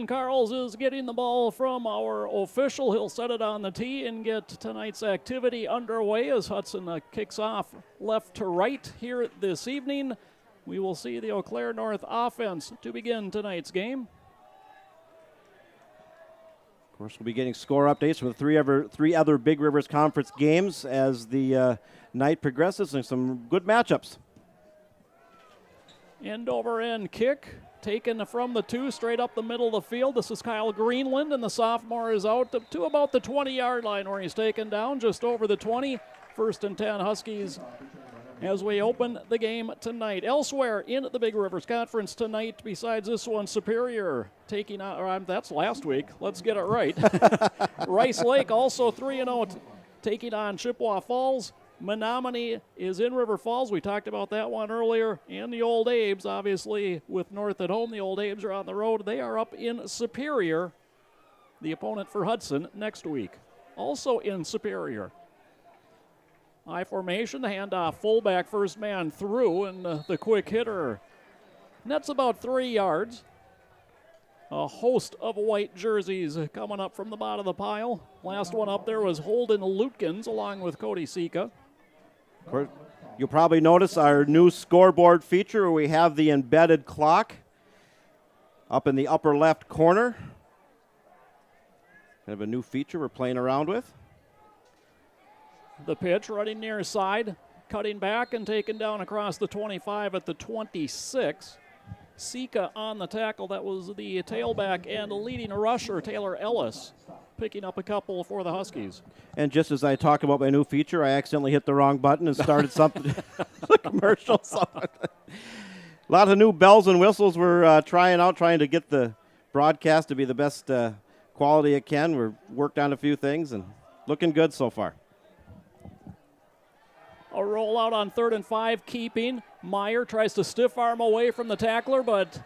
And Carls is getting the ball from our official. He'll set it on the tee and get tonight's activity underway as Hudson kicks off left to right here this evening. We will see the Eau Claire North offense to begin tonight's game. Of course, we'll be getting score updates from the three other Big Rivers Conference games as the night progresses, and some good matchups. End over end kick taken from the 2 straight up the middle of the field. This is Kyle Greenland, and the sophomore is out to about the 20-yard line where he's taken down just over the 20. 1st and 10 Huskies as we open the game tonight. Elsewhere in the Big Rivers Conference tonight, besides this one, Superior taking on, that's last week. Let's get it right. Rice Lake also 3-0 taking on Chippewa Falls. Menominee is in River Falls. We talked about that one earlier. And the Old Abe's, obviously, with North at home. The Old Abe's are on the road. They are up in Superior, the opponent for Hudson next week. Also in Superior. I formation, the handoff, fullback, first man through, and the quick hitter nets about 3 yards. A host of white jerseys coming up from the bottom of the pile. Last one up there was Holden Lutkins along with Cody Sika. You'll probably notice our new scoreboard feature where we have the embedded clock up in the upper left corner. Kind of a new feature we're playing around with. The pitch running near side, cutting back and taken down across the 25 at the 26. Sika on the tackle. That was the tailback and leading rusher, Taylor Ellis, picking up a couple for the Huskies. And just as I talk about my new feature, I accidentally hit the wrong button and started something, a commercial. A lot of new bells and whistles we're trying to get the broadcast to be the best quality it can. We've worked on a few things and looking good so far. A rollout on 3rd and 5, keeping. Meyer tries to stiff arm away from the tackler, but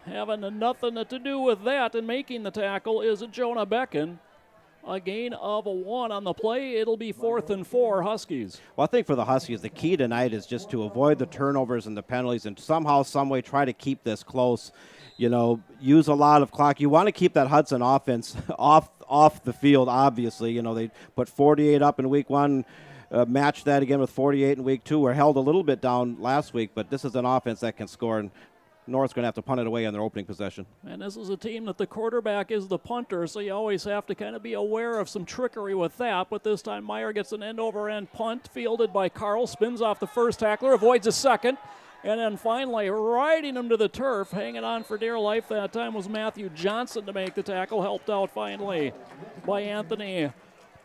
having nothing to do with that and making the tackle is Jonah Becken. A gain of 1 on the play. It'll be 4th and 4 Huskies. Well, I think for the Huskies, the key tonight is just to avoid the turnovers and the penalties and somehow, some way try to keep this close. You know, use a lot of clock. You want to keep that Hudson offense off the field, obviously. You know, they put 48 up in week 1. Matched that again with 48 in week 2. We're held a little bit down last week, but this is an offense that can score, and North's going to have to punt it away on their opening possession. And this is a team that the quarterback is the punter, so you always have to kind of be aware of some trickery with that. But this time Meyer gets an end-over-end punt fielded by Carl, spins off the first tackler, avoids a second, and then finally riding him to the turf, hanging on for dear life that time was Matthew Johnson to make the tackle, helped out finally by Anthony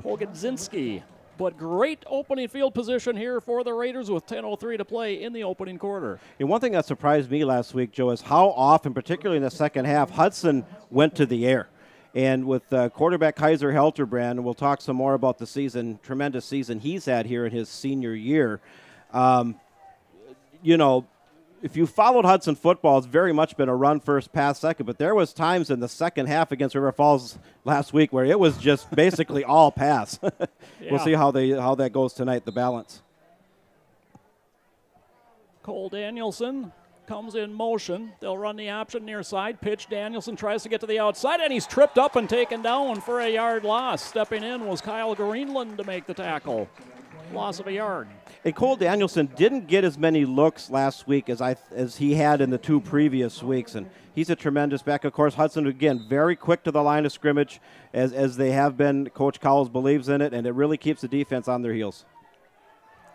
Pogodzinski. But great opening field position here for the Raiders with 10:03 to play in the opening quarter. And one thing that surprised me last week, Joe, is how often, particularly in the second half, Hudson went to the air. And with quarterback Kaiser Helterbrand, and we'll talk some more about the tremendous season he's had here in his senior year. You know, if you followed Hudson football, it's very much been a run first, pass second. But there was times in the second half against River Falls last week where it was just basically all pass. Yeah. We'll see how that goes tonight, the balance. Cole Danielson comes in motion. They'll run the option near side. Pitch, Danielson tries to get to the outside, and he's tripped up and taken down for a yard loss. Stepping in was Kyle Greenland to make the tackle. Loss of a yard. And Cole Danielson didn't get as many looks last week as he had in the 2 previous weeks, and he's a tremendous back. Of course, Hudson, again, very quick to the line of scrimmage, as they have been. Coach Cowles believes in it, and it really keeps the defense on their heels.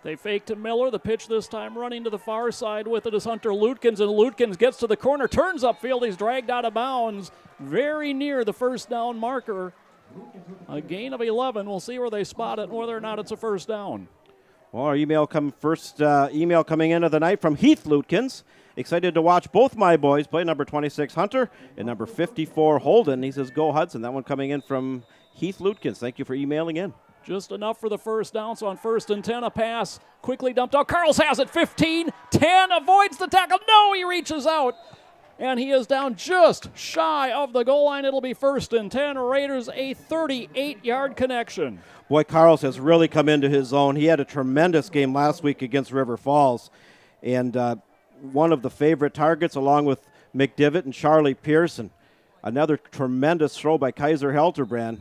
They fake to Miller. The pitch this time running to the far side with it is Hunter Lutkins, and Lutkins gets to the corner, turns upfield. He's dragged out of bounds very near the first down marker. A gain of 11. We'll see where they spot it and whether or not it's a first down. Well, our email coming in of the night from Heath Lutkins. Excited to watch both my boys play, number 26 Hunter and number 54 Holden. He says, go Hudson. That one coming in from Heath Lutkins. Thank you for emailing in. Just enough for the first down, so on 1st and 10, a pass quickly dumped out. Carls has it, 15, 10, avoids the tackle. No, he reaches out, and he is down just shy of the goal line. It'll be 1st and 10. Raiders a 38-yard connection. Boy, Carls has really come into his own. He had a tremendous game last week against River Falls, and one of the favorite targets along with McDivitt and Charlie Pearson. Another tremendous throw by Kaiser Helterbrand.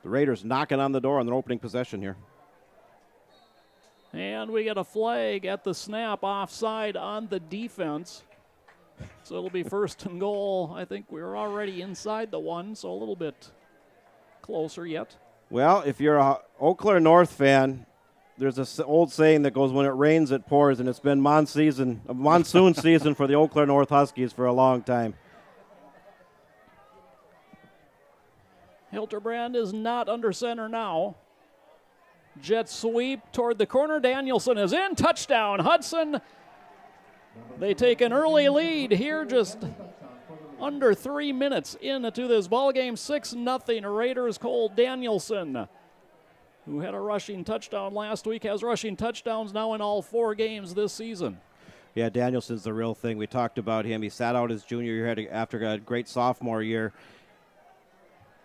The Raiders knocking on the door on their opening possession here. And we get a flag at the snap, offside on the defense. So it'll be first and goal. I think we're already inside the 1, so a little bit closer yet. Well, if you're a Eau Claire North fan, there's an old saying that goes, when it rains, it pours, and it's been monsoon season for the Eau Claire North Huskies for a long time. Hilterbrand is not under center now. Jet sweep toward the corner. Danielson is in. Touchdown, Hudson. They take an early lead here, just under 3 minutes into this ball game. 6-0. Raiders. Cole Danielson, who had a rushing touchdown last week, has rushing touchdowns now in all 4 games this season. Yeah, Danielson's the real thing. We talked about him. He sat out his junior year after a great sophomore year.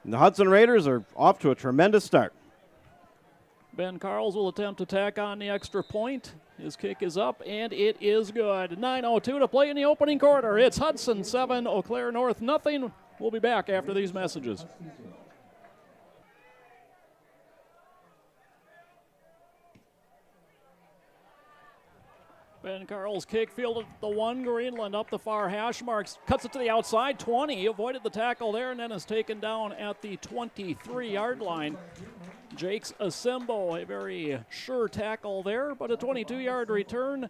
And the Hudson Raiders are off to a tremendous start. Ben Carls will attempt to tack on the extra point. His kick is up, and it is good. 9:02 to play in the opening quarter. It's Hudson 7, Eau Claire North nothing. We'll be back after these messages. Ben Carl's kick fielded at the 1. Greenland up the far hash marks. Cuts it to the outside. 20. Avoided the tackle there and then is taken down at the 23-yard line. Jakes Asembo, a very sure tackle there, but a 22-yard return.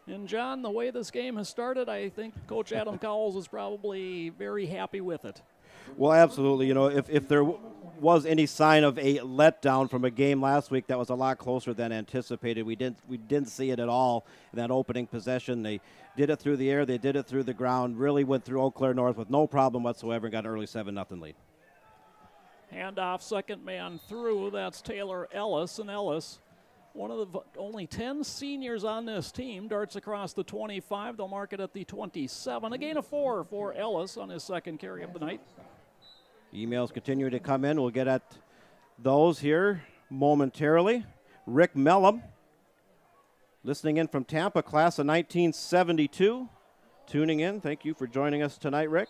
And, John, the way this game has started, I think Coach Adam Cowles is probably very happy with it. Well, absolutely. You know, if there was any sign of a letdown from a game last week that was a lot closer than anticipated, we didn't see it at all in that opening possession. They did it through the air, they did it through the ground, really went through Eau Claire North with no problem whatsoever and got an early 7-0 lead. Handoff, second man through. That's Taylor Ellis. And Ellis, one of the only 10 seniors on this team, darts across the 25. They'll mark it at the 27. A gain of 4 for Ellis on his second carry of the night. Emails continue to come in. We'll get at those here momentarily. Rick Mellum, listening in from Tampa, class of 1972. Tuning in. Thank you for joining us tonight, Rick.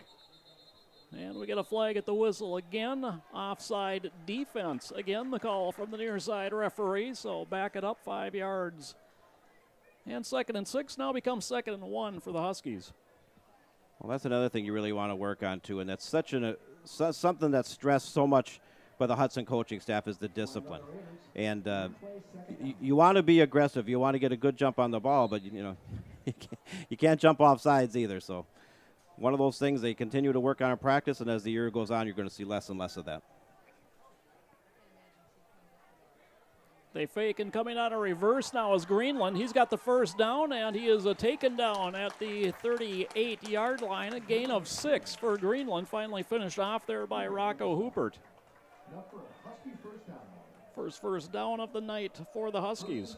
And we get a flag at the whistle again. Offside defense. Again, the call from the near side referee. So back it up 5 yards. And 2nd and 6 now becomes 2nd and 1 for the Huskies. Well, that's another thing you really want to work on, too. And that's something that's stressed so much by the Hudson coaching staff is the discipline. And you want to be aggressive. You want to get a good jump on the ball, but, you know, you can't jump off sides either. So one of those things they continue to work on in practice, and as the year goes on, you're going to see less and less of that. They fake and coming out of reverse now is Greenland. He's got the first down, and he is taken down at the 38-yard line. A gain of 6 for Greenland. Finally finished off there by Rocco Hoopert. First down of the night for the Huskies.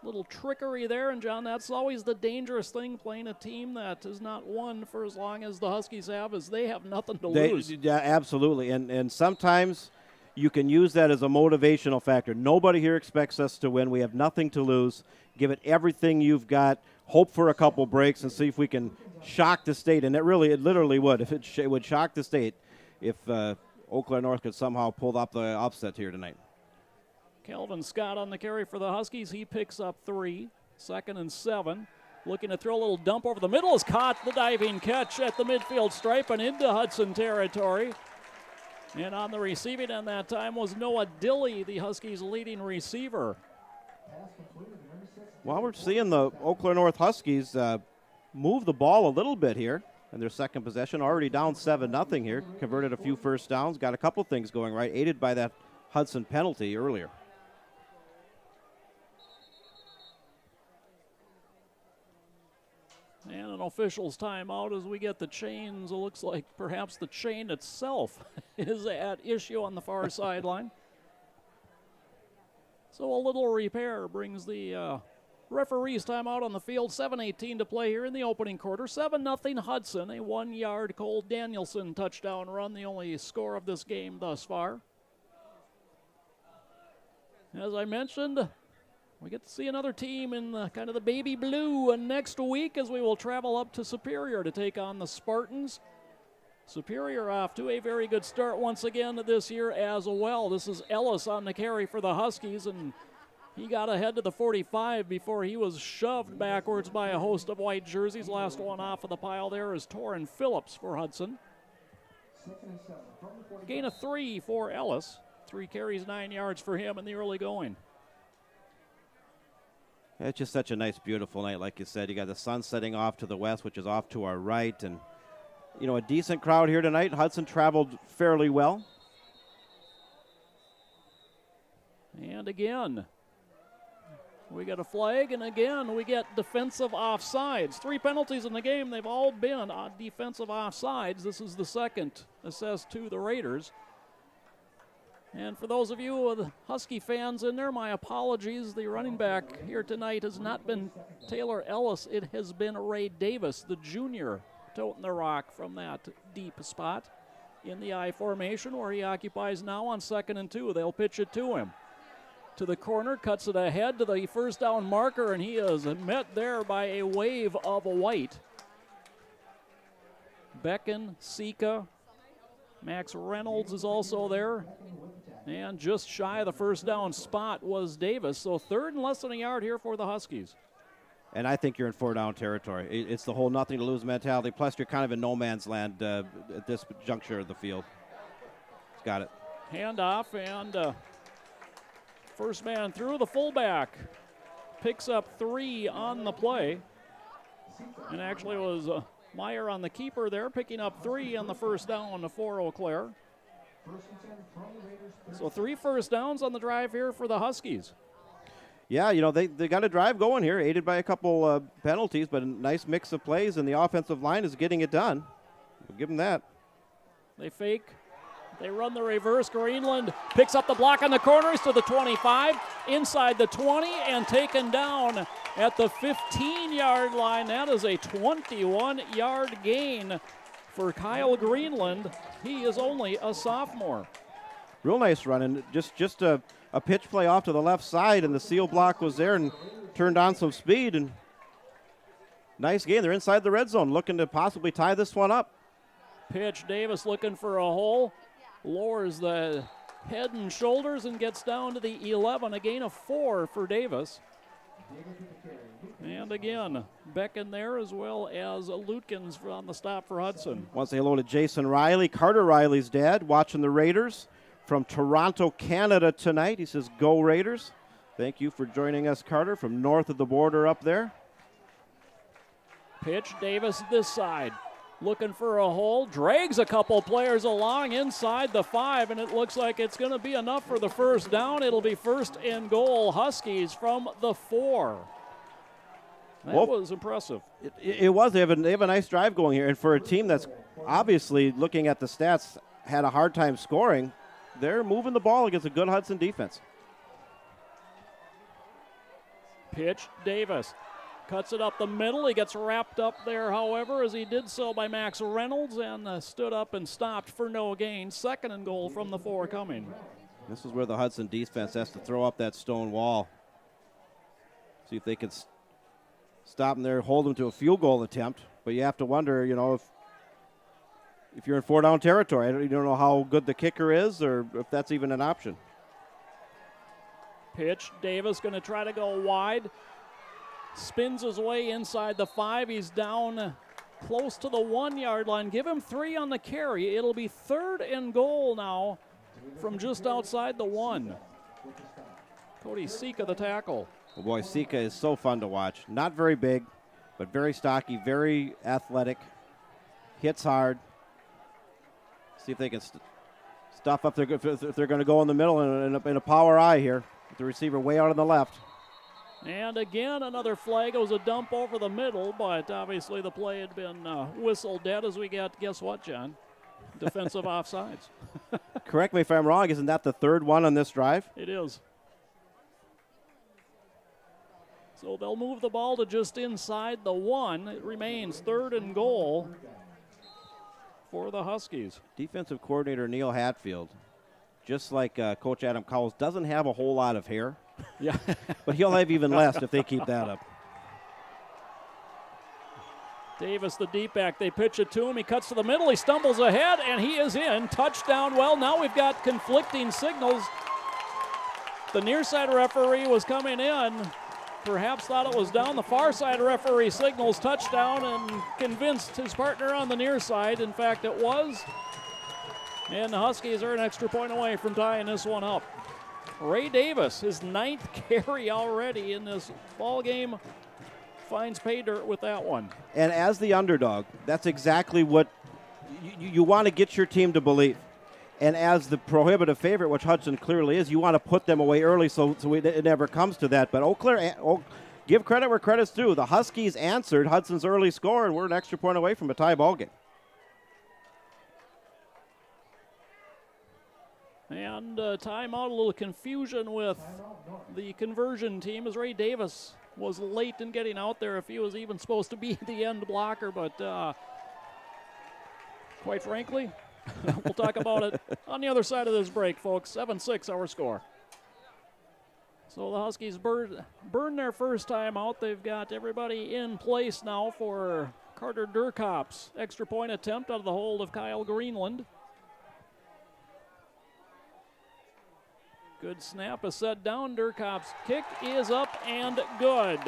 Little trickery there, and John, that's always the dangerous thing playing a team that has not won for as long as the Huskies have, is they have nothing to lose. Yeah, absolutely, and sometimes you can use that as a motivational factor. Nobody here expects us to win. We have nothing to lose. Give it everything you've got. Hope for a couple breaks and see if we can shock the state. And it literally would. If it would shock the state if Eau Claire North could somehow pull up the upset here tonight. Calvin Scott on the carry for the Huskies. He picks up 3. 2nd and 7. Looking to throw a little dump over the middle. Is caught the diving catch at the midfield stripe and into Hudson territory. And on the receiving end that time was Noah Dilley, the Huskies' leading receiver. Well, we're seeing the Eau Claire North Huskies move the ball a little bit here in their second possession. Already down 7-0 here. Converted a few first downs. Got a couple things going right. Aided by that Hudson penalty earlier. And an official's timeout as we get the chains. It looks like perhaps the chain itself is at issue on the far sideline. So a little repair brings the referee's timeout on the field. 7:18 to play here in the opening quarter. 7-0 Hudson. A 1-yard Cole Danielson touchdown run, the only score of this game thus far. As I mentioned, We get to see another team in kind of the baby blue next week as we will travel up to Superior to take on the Spartans. Superior off to a very good start once again this year as well. This is Ellis on the carry for the Huskies, and he got ahead to the 45 before he was shoved backwards by a host of white jerseys. Last one off of the pile there is Torrin Phillips for Hudson. Gain of 3 for Ellis. 3 carries, 9 yards for him in the early going. It's just such a nice, beautiful night, like you said. You got the sun setting off to the west, which is off to our right, and you know, a decent crowd here tonight. Hudson traveled fairly well. And again, we get a flag, and again, we get defensive offsides. 3 penalties in the game. They've all been on defensive offsides. This is the second assessed to the Raiders. And for those of you with Husky fans in there, my apologies. The running back here tonight has not been Taylor Ellis. It has been Ray Davis, the junior, toting the rock from that deep spot in the I formation where he occupies now on 2nd and 2. They'll pitch it to him. To the corner, cuts it ahead to the first down marker, and he is met there by a wave of white. Becken, Sika, Max Reynolds is also there. And just shy of the first down spot was Davis. So 3rd and less than a yard here for the Huskies. And I think you're in 4-down territory. It's the whole nothing to lose mentality. Plus, you're kind of in no man's land at this juncture of the field. He's got it. Handoff, and first man through, the fullback picks up 3 on the play. And actually it was Meyer on the keeper there, picking up 3 on the first down for Eau Claire. So 3 first downs on the drive here for the Huskies. Yeah, you know, they got a drive going here, aided by a couple penalties, but a nice mix of plays, and the offensive line is getting it done. We'll give them that. They fake. They run the reverse. Greenland picks up the block on the corners to the 25, inside the 20, and taken down at the 15-yard line. That is a 21-yard gain for Kyle Greenland. He is only a sophomore. Real nice run, and just a pitch play off to the left side, and the seal block was there and turned on some speed, and nice gain. They're inside the red zone, looking to possibly tie this one up. Pitch, Davis looking for a hole, lowers the head and shoulders and gets down to the 11, a gain of 4 for Davis. And again, Becken there as well as Lutkins on the stop for Hudson. Want to say hello to Jason Riley, Carter Riley's dad, watching the Raiders from Toronto, Canada tonight. He says, "Go Raiders." Thank you for joining us, Carter, from north of the border up there. Pitch, Davis this side. Looking for a hole, drags a couple players along inside the 5, and it looks like it's going to be enough for the first down. It'll be 1st and goal, Huskies from the 4. That was impressive. It was. They have a nice drive going here, and for a team that's obviously, looking at the stats, had a hard time scoring, they're moving the ball against a good Hudson defense. Pitch, Davis. Cuts it up the middle. He gets wrapped up there, however, as he did so by Max Reynolds, and stood up and stopped for no gain. 2nd and goal from the 4 coming. This is where the Hudson defense has to throw up that stone wall. See if they can stop them there, hold them to a field goal attempt. But you have to wonder, you know, if you're in 4-down territory, you don't know how good the kicker is or if that's even an option. Pitch, Davis going to try to go wide. Spins his way inside the 5. He's down close to the 1-yard line. Give him 3 on the carry. It'll be 3rd and goal now from just outside the 1. Cody Sika, the tackle. Oh boy, Sika is so fun to watch. Not very big, but very stocky, very athletic. Hits hard. See if they can stuff up if they're going to go in the middle in a power eye here. With the receiver way out on the left. And again, another flag. It was a dump over the middle, but obviously the play had been whistled dead as we got, guess what, John? Defensive offsides. Correct me if I'm wrong. Isn't that the 3rd one on this drive? It is. So they'll move the ball to just inside the 1. It remains 3rd and goal for the Huskies. Defensive coordinator Neil Hatfield, just like Coach Adam Cowles, doesn't have a whole lot of hair, Yeah. But he'll have even less if they keep that up. Davis, the deep back, they pitch it to him. He cuts to the middle. He stumbles ahead, and he is in. Touchdown. Well, now we've got conflicting signals. The near side referee was coming in. Perhaps thought it was down. The far side referee signals touchdown and convinced his partner on the near side. In fact, it was. And the Huskies are an extra point away from tying this one up. Ray Davis, his 9th carry already in this ball game, finds pay dirt with that one. And as the underdog, that's exactly what you want to get your team to believe. And as the prohibitive favorite, which Hudson clearly is, you want to put them away early so it never comes to that. But Eau Claire, give credit where credit's due. The Huskies answered Hudson's early score, and we're an extra point away from a tie ball game. And timeout, a little confusion with the conversion team as Ray Davis was late in getting out there if he was even supposed to be the end blocker. But quite frankly, we'll talk about it on the other side of this break, folks. 7-6 our score. So the Huskies burn their first time out. They've got everybody in place now for Carter Durkop's extra point attempt out of the hold of Kyle Greenland. Good snap, is set down. Durkop's kick is up and good.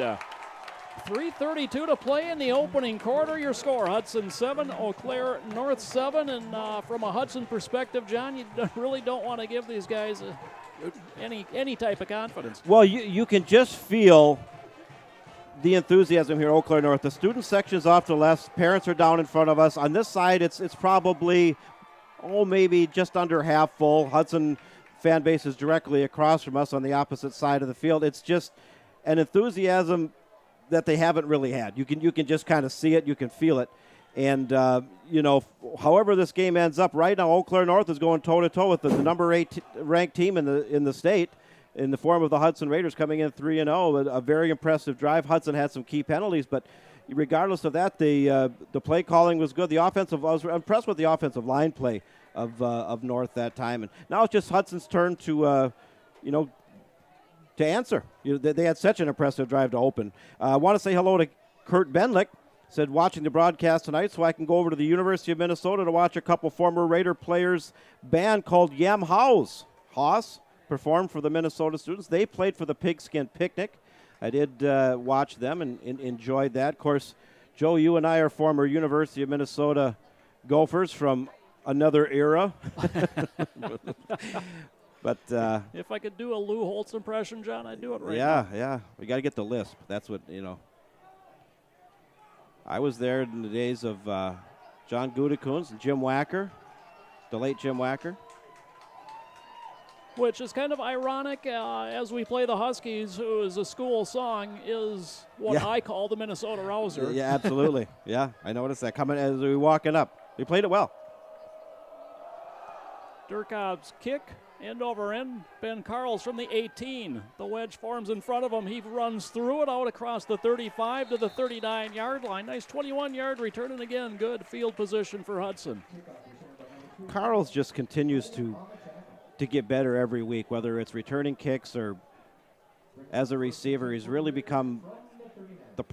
3:32 to play in the opening quarter. Your score, Hudson 7, Eau Claire North 7. And from a Hudson perspective, John, you really don't want to give these guys any type of confidence. Well, you can just feel the enthusiasm here at Eau Claire North. The student section is off to the left. Parents are down in front of us. On this side, it's probably, maybe just under half full. Hudson fan base is directly across from us on the opposite side of the field. It's just an enthusiasm that they haven't really had. You can just kind of see it. You can feel it. And, however this game ends up, right now Eau Claire North is going toe-to-toe with the number 8 ranked team in the state in the form of the Hudson Raiders coming in 3-0. A very impressive drive. Hudson had some key penalties, but regardless of that, the play calling was good. I was impressed with the offensive line play of North that time. And now it's just Hudson's turn to answer. They had such an impressive drive to open. I want to say hello to Kurt Benlick. Said watching the broadcast tonight so I can go over to the University of Minnesota to watch a couple former Raider players' band called Yam House. Haas performed for the Minnesota students. They played for the Pigskin Picnic. I did watch them and enjoyed that. Of course, Joe, you and I are former University of Minnesota Gophers from another era. But if I could do a Lou Holtz impression, John, I'd do it right now. Yeah. Yeah. We got to get the lisp. That's what, I was there in the days of John Gutekunst and Jim Wacker, the late Jim Wacker. Which is kind of ironic as we play the Huskies, who is a school song, is what I call the Minnesota Rouser. Yeah, absolutely. Yeah, I noticed that coming as we were walking up. We played it well. Durkop's kick, end over end. Ben Carls from the 18. The wedge forms in front of him. He runs through it out across the 35 to the 39-yard line. Nice 21-yard return, and again, good field position for Hudson. Carls just continues to get better every week, whether it's returning kicks or as a receiver. He's really become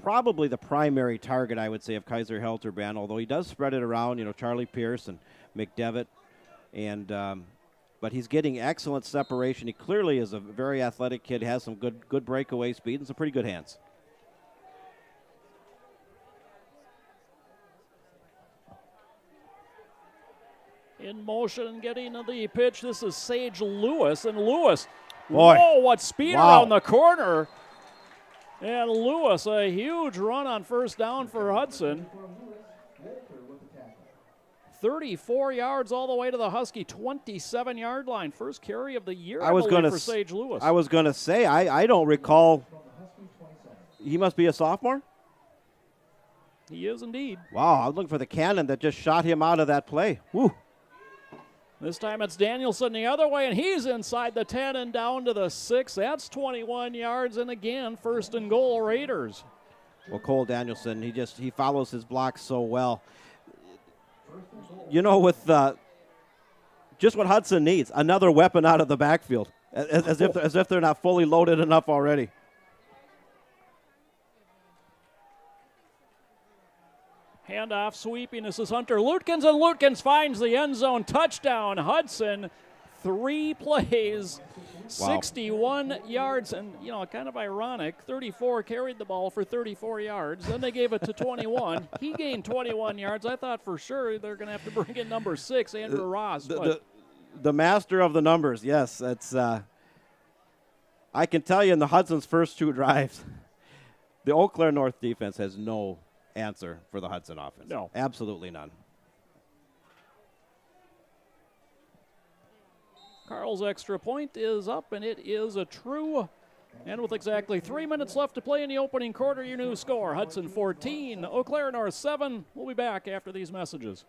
probably the primary target, I would say, of Kaiser Helterbrand, although he does spread it around, Charlie Pierce and McDevitt. And but he's getting excellent separation. He clearly is a very athletic kid, has some good breakaway speed and some pretty good hands. In motion, getting the pitch. This is Sage Lewis. And Lewis, boy, whoa, what speed around the corner. And Lewis, a huge run on first down for Hudson. 34 yards all the way to the Husky 27-yard line. First carry of the year, I believe, for Sage Lewis. I was going to say, I don't recall. He must be a sophomore? He is indeed. Wow, I was looking for the cannon that just shot him out of that play. Woo. This time it's Danielson the other way, and he's inside the 10 and down to the 6. That's 21 yards, and again, first and goal, Raiders. Well, Cole Danielson, he follows his blocks so well. With just what Hudson needs, another weapon out of the backfield. as if they're not fully loaded enough already. Handoff sweeping. This is Hunter Lutkins, and Lutkins finds the end zone. Touchdown, Hudson. 3 plays, 61 yards, and, kind of ironic. 34 carried the ball for 34 yards. Then they gave it to 21. He gained 21 yards. I thought for sure they're going to have to bring in number 6, Andrew Ross. The master of the numbers, yes. That's. I can tell you in the Hudson's first 2 drives, the Eau Claire North defense has no answer for the Hudson offense. No. Absolutely none. Carl's extra point is up, and it is a true. And with exactly 3 minutes left to play in the opening quarter, your new score, Hudson 14, Eau Claire North 7. We'll be back after these messages.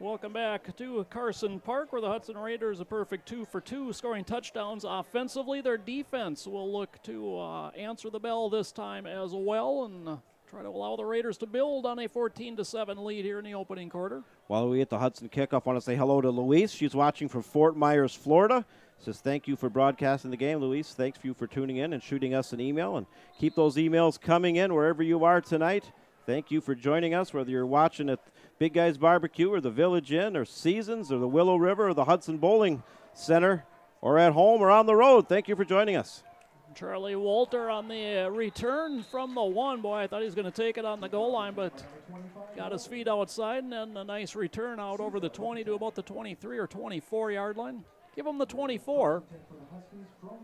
Welcome back to Carson Park, where the Hudson Raiders a perfect 2 for 2, scoring touchdowns offensively. Their defense will look to answer the bell this time as well and try to allow the Raiders to build on a 14-7 lead here in the opening quarter. While we get the Hudson kickoff, I want to say hello to Louise. She's watching from Fort Myers, Florida. Says thank you for broadcasting the game, Louise. Thanks for you for tuning in and shooting us an email. And keep those emails coming in wherever you are tonight. Thank you for joining us, whether you're watching at Big Guys Barbecue or the Village Inn or Seasons or the Willow River or the Hudson Bowling Center or at home or on the road. Thank you for joining us. Charlie Walter on the return from the 1. Boy, I thought he was going to take it on the goal line, but got his feet outside, and then a nice return out over the 20 to about the 23 or 24-yard line. Give them the 24.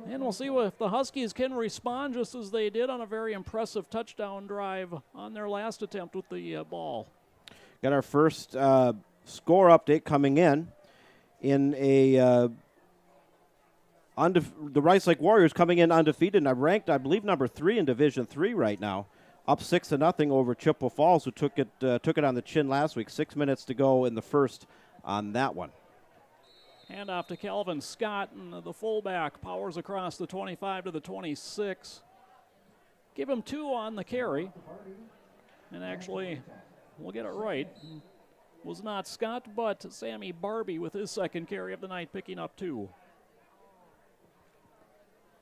And we'll see if the Huskies can respond just as they did on a very impressive touchdown drive on their last attempt with the ball. Got our first score update coming in a the Rice Lake Warriors coming in undefeated and are ranked, I believe, number 3 in Division III right now, up 6-0 over Chippewa Falls, who took it on the chin last week. 6 minutes to go in the first on that one. Hand off to Calvin Scott, and the fullback powers across the 25 to the 26. Give him 2 on the carry. And actually, we'll get it right. Was not Scott, but Sammy Barbie with his second carry of the night, picking up 2.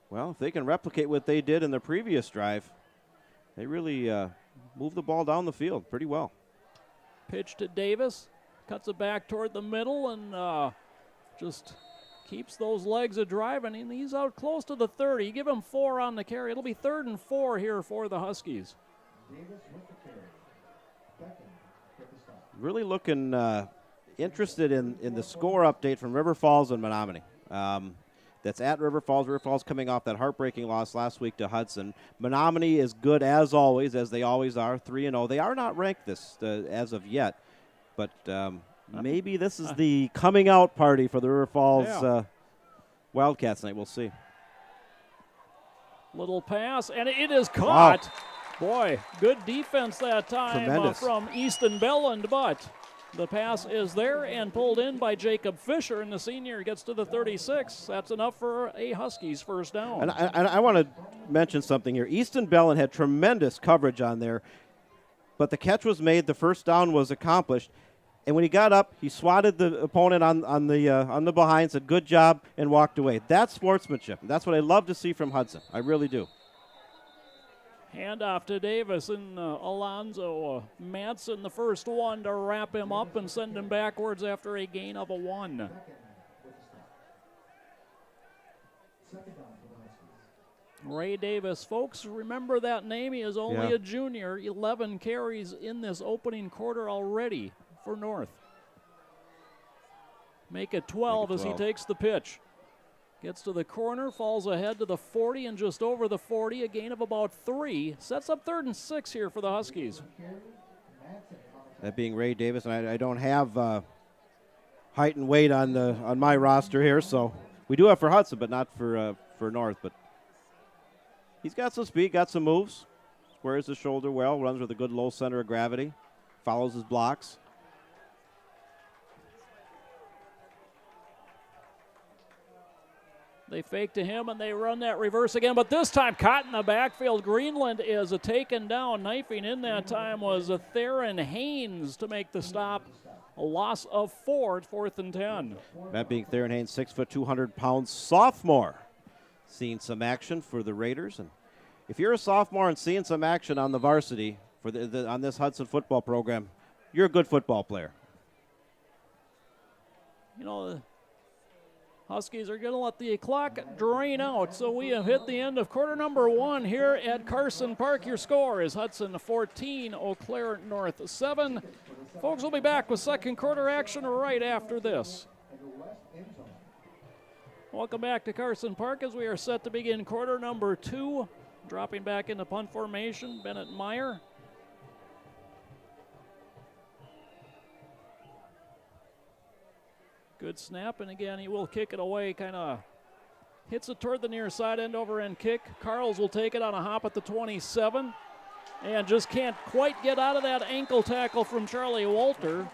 Well, if they can replicate what they did in the previous drive, they really moved the ball down the field pretty well. Pitch to Davis, cuts it back toward the middle, and just keeps those legs a driving, and he's out close to the 30. Give him 4 on the carry. It'll be 3rd and 4 here for the Huskies. Really looking interested in the score update from River Falls and Menominee. That's at River Falls. River Falls coming off that heartbreaking loss last week to Hudson. Menominee is good as always, as they always are, 3-0. They are not ranked as of yet, but maybe this is the coming out party for the River Falls Wildcats tonight. We'll see. Little pass, and it is caught. Wow. Boy, good defense that time from Easton Belland, but the pass is there and pulled in by Jacob Fisher, and the senior gets to the 36. That's enough for a Huskies first down. And I want to mention something here. Easton Belland had tremendous coverage on there, but the catch was made. The first down was accomplished. And when he got up, he swatted the opponent on the behind, said, good job, and walked away. That's sportsmanship. That's what I love to see from Hudson. I really do. Handoff to Davis, and Alonzo Madsen, the first one to wrap him up and send him backwards after a gain of a 1. Ray Davis, folks, remember that name. He is only a junior. 11 carries in this opening quarter already for North. Make it 12 as he takes the pitch. Gets to the corner, falls ahead to the 40 and just over the 40, a gain of about 3. Sets up 3rd and 6 here for the Huskies. That being Ray Davis, and I don't have height and weight on my roster here, so we do have for Hudson, but not for North. But he's got some speed, got some moves, squares the shoulder well, runs with a good low center of gravity, follows his blocks. They fake to him, and they run that reverse again, but this time caught in the backfield. Greenland is taken down. Knifing in that time was Theron Haynes to make the stop A loss of 4 at 4th and 10. That being Theron Haynes, 6 foot, 200-pound sophomore. Seeing some action for the Raiders. And if you're a sophomore and seeing some action on the varsity for on this Hudson football program, you're a good football player. You know, the Huskies are going to let the clock drain out. So we have hit the end of quarter number 1 here at Carson Park. Your score is Hudson 14, Eau Claire North 7. Folks, we'll be back with second quarter action right after this. Welcome back to Carson Park as we are set to begin quarter number 2. Dropping back into punt formation, Bennett Meyer. Good snap, and again, he will kick it away, kind of hits it toward the near side end over end kick. Carls will take it on a hop at the 27, and just can't quite get out of that ankle tackle from Charlie Walter.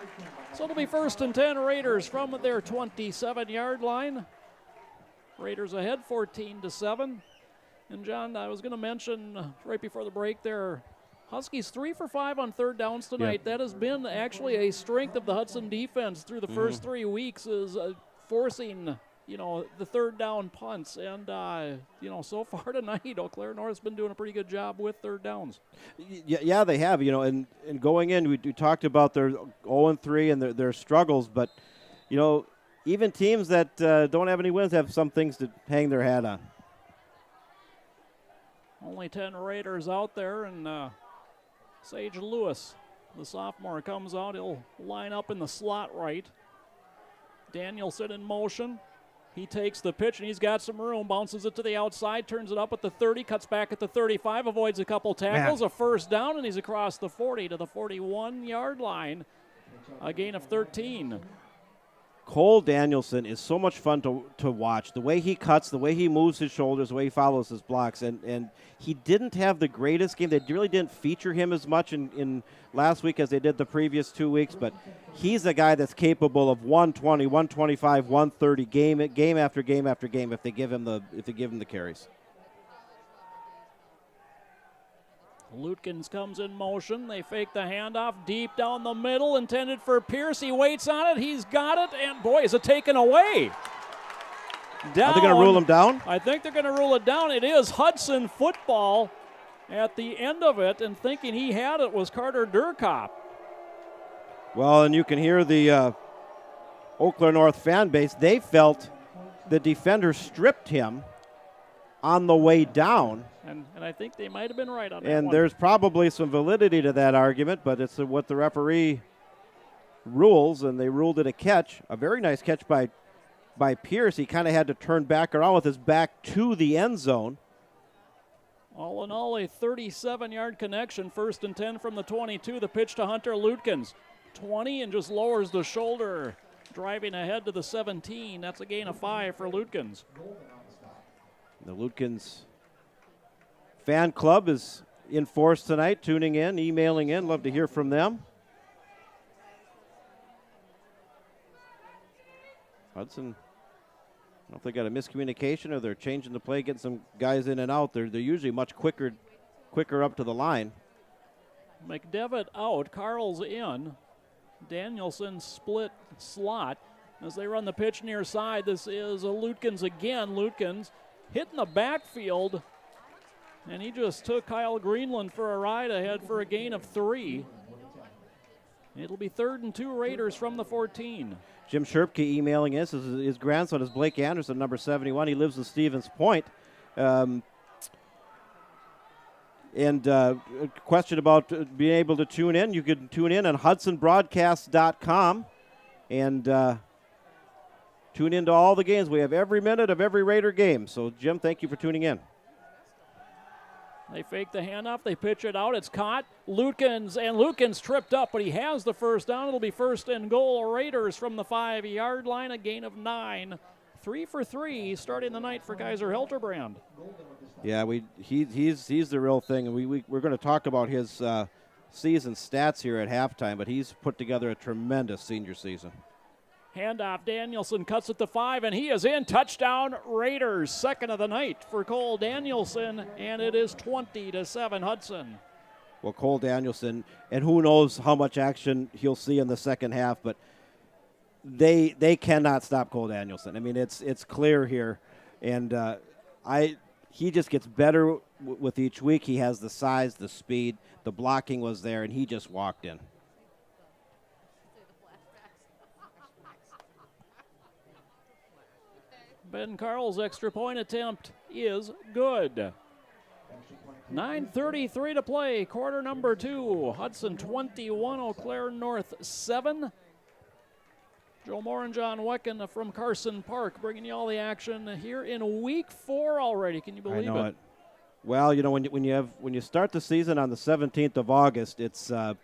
So it'll be 1st and 10 Raiders from their 27-yard line. Raiders ahead 14-7. And John, I was going to mention right before the break there, Huskies 3 for 5 on third downs tonight. Yeah. That has been actually a strength of the Hudson defense through the first 3 weeks, is forcing, the third down punts. And, so far tonight, Eau Claire North's been doing a pretty good job with third downs. Yeah, they have. And going in, we talked about their 0-3 and their struggles, but, even teams that don't have any wins have some things to hang their hat on. Only 10 Raiders out there, and Sage Lewis, the sophomore, comes out. He'll line up in the slot right. Danielson in motion. He takes the pitch, and he's got some room, bounces it to the outside, turns it up at the 30, cuts back at the 35, avoids a couple tackles, a first down, and he's across the 40 to the 41-yard line. A gain of 13. Cole Danielson is so much fun to watch. The way he cuts, the way he moves his shoulders, the way he follows his blocks. And he didn't have the greatest game. They really didn't feature him as much in last week as they did the previous 2 weeks. But he's a guy that's capable of 120, 125, 130 game after game after game if they give him the carries. Lutkins comes in motion. They fake the handoff deep down the middle, intended for Pierce. He waits on it. He's got it, and boy, is it taken away. Down. Are they going to rule him down? I think they're going to rule it down. It is Hudson football at the end of it, and thinking he had it was Carter Durkop. Well, and you can hear the Eau Claire North fan base. They felt the defender stripped him on the way down. And I think they might have been right on that and one. There's probably some validity to that argument, but it's what the referee rules, and they ruled it a catch. A very nice catch by Pierce. He kind of had to turn back around with his back to the end zone. All in all, a 37-yard connection. 1st and 10 from the 22. The pitch to Hunter Lutkins. 20 and just lowers the shoulder. Driving ahead to the 17. That's a gain of 5 for Lutkins. The Lutkins fan club is in force tonight, tuning in, emailing in. Love to hear from them. Hudson, I don't know if they got a miscommunication or they're changing the play, getting some guys in and out. They're usually much quicker up to the line. McDevitt out, Carl's in. Danielson split slot as they run the pitch near side. This is Lutkins again. Lutkins hitting the backfield, and he just took Kyle Greenland for a ride ahead for a gain of 3. It'll be 3rd and 2 Raiders from the 14. Jim Sherpke emailing us. His grandson is Blake Anderson, number 71. He lives in Stevens Point. And a question about being able to tune in. You can tune in on hudsonbroadcast.com and tune into all the games. We have every minute of every Raider game. So, Jim, thank you for tuning in. They fake the handoff. They pitch it out. It's caught. Lutkins tripped up, but he has the first down. It'll be 1st and goal. Raiders from the 5-yard line, a gain of 9. 3 for 3 starting the night for Kaiser Hilterbrand. Yeah, he's the real thing, and we're going to talk about his season stats here at halftime, but he's put together a tremendous senior season. Handoff, Danielson cuts it to 5, and he is in. Touchdown, Raiders. Second of the night for Cole Danielson, and it is 20-7 Hudson. Well, Cole Danielson, and who knows how much action he'll see in the second half, but they cannot stop Cole Danielson. I mean, it's clear here, and he just gets better with each week. He has the size, the speed, the blocking was there, and he just walked in. Ben Carl's extra point attempt is good. 9:33 to play, quarter number 2. Hudson 21, Eau Claire North 7. Joe Moore and John Wecken from Carson Park bringing you all the action here in week 4 already. Can you believe I know it? Well, you know, when you start the season on the 17th of August, it's not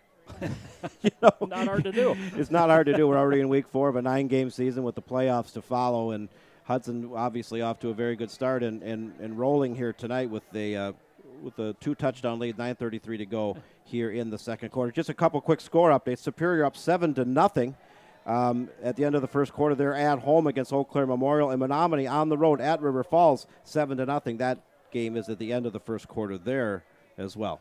hard to do. It's not hard to do. We're already in week 4 of a 9-game season with the playoffs to follow, and Hudson obviously off to a very good start and rolling here tonight with a 2-touchdown lead, 9:33 to go here in the second quarter. Just a couple quick score updates. Superior up 7-0 at the end of the first quarter. They're at home against Eau Claire Memorial, and Menominee on the road at River Falls, 7-0. That game is at the end of the first quarter there as well.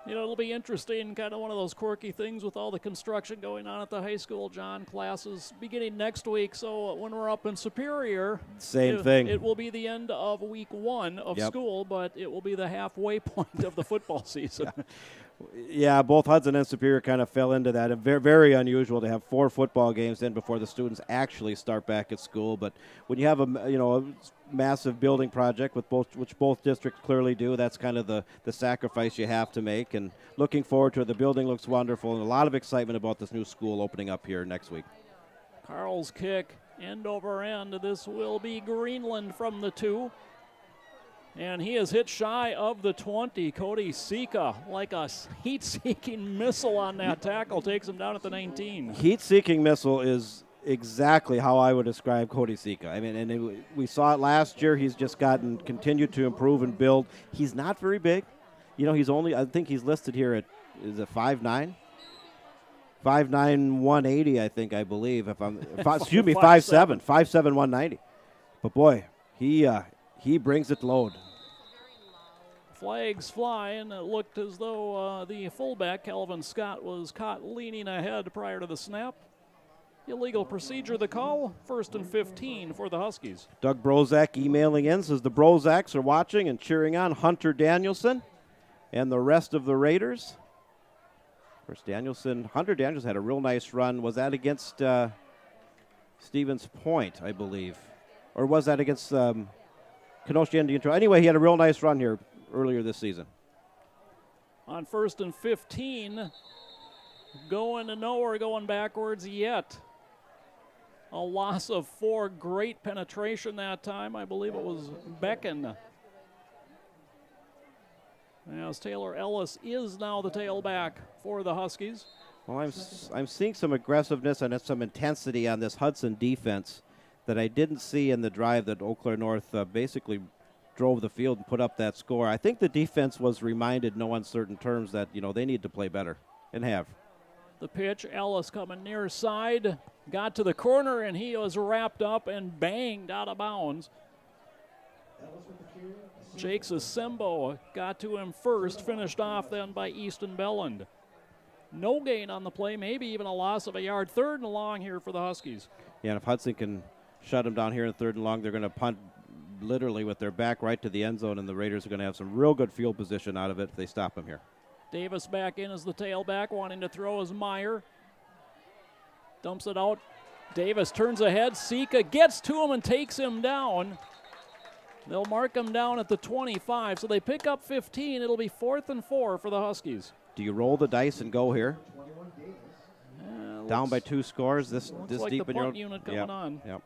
You know, it'll be interesting, kind of one of those quirky things with all the construction going on at the high school, John. Classes beginning next week, so when we're up in Superior, same thing. It will be the end of week 1 of school, but it will be the halfway point of the football season. Yeah, both Hudson and Superior kind of fell into that. Very, very unusual to have 4 football games in before the students actually start back at school. But when you have a massive building project which both districts clearly do, that's kind of the sacrifice you have to make. And looking forward to it. The building looks wonderful, and a lot of excitement about this new school opening up here next week. Carl's kick, end over end. This will be Greenland from the 2. And he is hit shy of the 20. Cody Sika, like a heat-seeking missile on that tackle, takes him down at the 19. Heat-seeking missile is exactly how I would describe Cody Sika. I mean, we saw it last year. He's just continued to improve and build. He's not very big. You know, I think he's listed here at, is it 5'9"? 5'9", 180, I believe. Excuse me, 5'7", 5'7", 190. But boy, he brings it load. Flags fly, and it looked as though the fullback, Calvin Scott, was caught leaning ahead prior to the snap. Illegal procedure, the call. 1st and 15 for the Huskies. Doug Brozak emailing in, says the Brozaks are watching and cheering on Hunter Danielson and the rest of the Raiders. Of course, Hunter Danielson had a real nice run. Was that against Stevens Point, I believe? Or was that against Kenosha Indian Trail? Anyway, he had a real nice run here earlier this season. On 1st and 15, going to nowhere, going backwards yet. A loss of 4, great penetration that time. I believe it was Becken. As Taylor Ellis is now the tailback for the Huskies. Well, I'm seeing some aggressiveness and some intensity on this Hudson defense that I didn't see in the drive that Eau Claire North basically drove the field and put up that score. I think the defense was reminded, no uncertain terms, that they need to play better and have. The pitch, Ellis coming near side, got to the corner, and he was wrapped up and banged out of bounds. Jakes Asembo got to him first, finished off then by Easton Belland. No gain on the play, maybe even a loss of a yard. 3rd and long here for the Huskies. Yeah, and if Hudson can shut him down here in 3rd and long, they're going to punt literally with their back right to the end zone, and the Raiders are going to have some real good field position out of it if they stop him here. Davis back in as the tailback, wanting to throw as Meyer. Dumps it out. Davis turns ahead. Sika gets to him and takes him down. They'll mark him down at the 25, so they pick up 15. It'll be 4th and 4 for the Huskies. Do you roll the dice and go here? Down by 2 scores this like deep the in your punt unit coming on. Yep.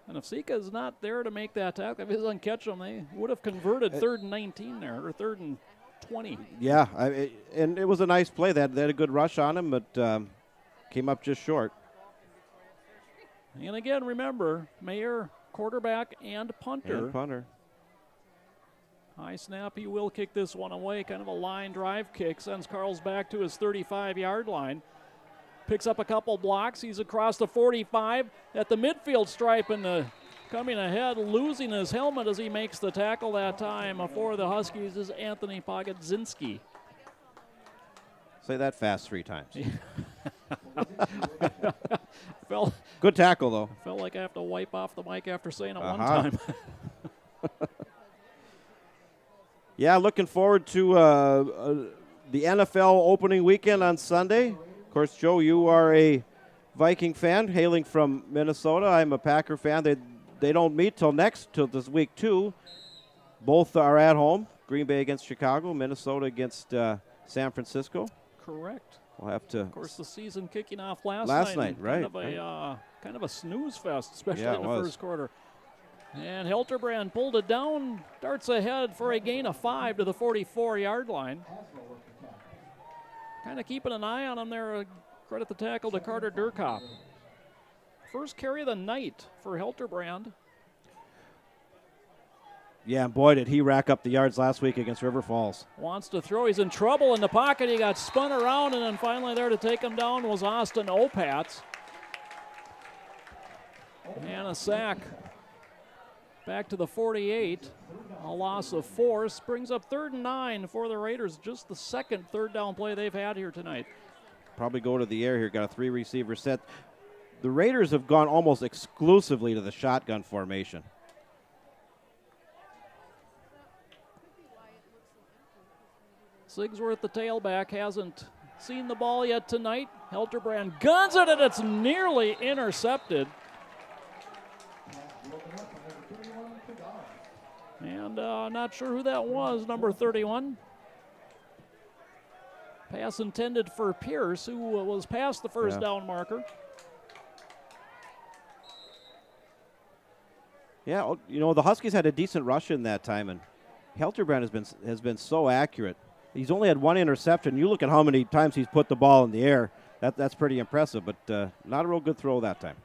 And if Sika is not there to make that tackle, if he doesn't catch him, they would have converted 3rd and 19 there, or 3rd and 20. Yeah, and it was a nice play. They had a good rush on him, but came up just short. And again, remember, Mayer, quarterback and punter. High snap, he will kick this one away. Kind of a line drive kick. Sends Carl's back to his 35-yard line. Picks up a couple blocks. He's across the 45 at the midfield stripe, and the Coming ahead, losing his helmet as he makes the tackle that time for the Huskies is Anthony Pogodzinski. Say that fast 3 times. Felt Good tackle, though. Felt like I have to wipe off the mic after saying it one time. Yeah, looking forward to the NFL opening weekend on Sunday. Of course, Joe, you are a Viking fan hailing from Minnesota. I'm a Packer fan. They don't meet till this week, too. Both are at home. Green Bay against Chicago, Minnesota against San Francisco. Correct. We'll have to. Of course, the season kicking off last night, right? Kind of a snooze fest, especially Yeah, in the first quarter. And Hilterbrand pulled it down, darts ahead for a gain of 5 to the 44-yard line. Kind of keeping an eye on him there. Credit the tackle to Carter Durkop. First carry of the night for Hilterbrand. Yeah, boy, did he rack up the yards last week against River Falls. Wants to throw. He's in trouble in the pocket. He got spun around, and then finally there to take him down was Austin Opatz. And a sack. Back to the 48. A loss of 4. Brings up 3rd and 9 for the Raiders. Just the second third down play they've had here tonight. Probably go to the air here. Got a 3-receiver set. The Raiders have gone almost exclusively to the shotgun formation. Sigsworth, the tailback, hasn't seen the ball yet tonight. Hilterbrand guns it, and it's nearly intercepted. And not sure who that was, number 31. Pass intended for Pierce, who was past the first down marker. Yeah, you know, the Huskies had a decent rush in that time, and Hilterbrand has been so accurate. He's only had 1 interception. You look at how many times he's put the ball in the air. That's pretty impressive, but not a real good throw that time.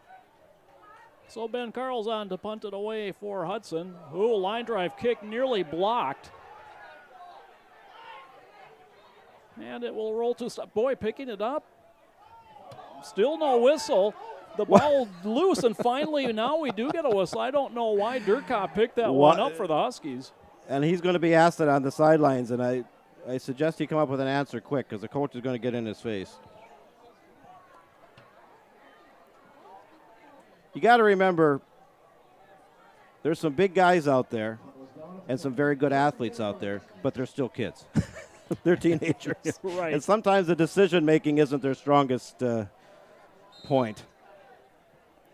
So Ben Carl's on to punt it away for Hudson. Ooh, line drive kick nearly blocked. And it will roll to stop. Boy, picking it up. Still no whistle. The ball loose, and finally now we do get a whistle. I don't know why Durkop picked that one up for the Huskies. And he's going to be asked it on the sidelines, and I suggest he come up with an answer quick because the coach is going to get in his face. You got to remember, there's some big guys out there and some very good athletes out there, but they're still kids. They're teenagers. Right. And sometimes the decision-making isn't their strongest point.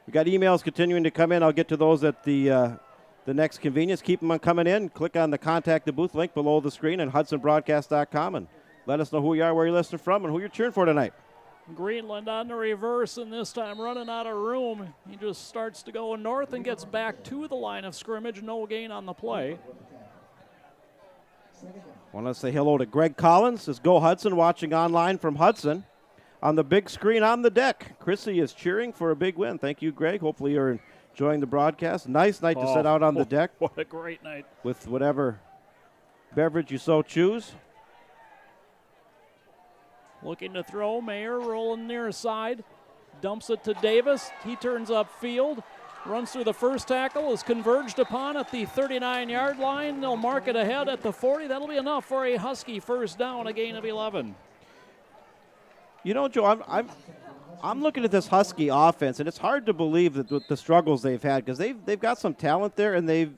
We got emails continuing to come in. I'll get to those at the next convenience. Keep them on coming in. Click on the Contact the Booth link below the screen at hudsonbroadcast.com and let us know who you are, where you're listening from, and who you're cheering for tonight. Greenland on the reverse, and this time running out of room. He just starts to go north and gets back to the line of scrimmage. No gain on the play. Want to say hello to Greg Collins. This is Go Hudson watching online from Hudson on the big screen on the deck. Chrissy is cheering for a big win. Thank you, Greg. Hopefully you're enjoying the broadcast. Nice night to sit out on the deck. What a great night. With whatever beverage you so choose. Looking to throw. Mayer rolling near side. Dumps it to Davis. He turns upfield. Runs through the first tackle. Is converged upon at the 39-yard line. They'll mark it ahead at the 40. That'll be enough for a Husky first down, a gain of 11. You know, Joe, I'm looking at this Husky offense, and it's hard to believe that with the struggles they've had because they've got some talent there, and they've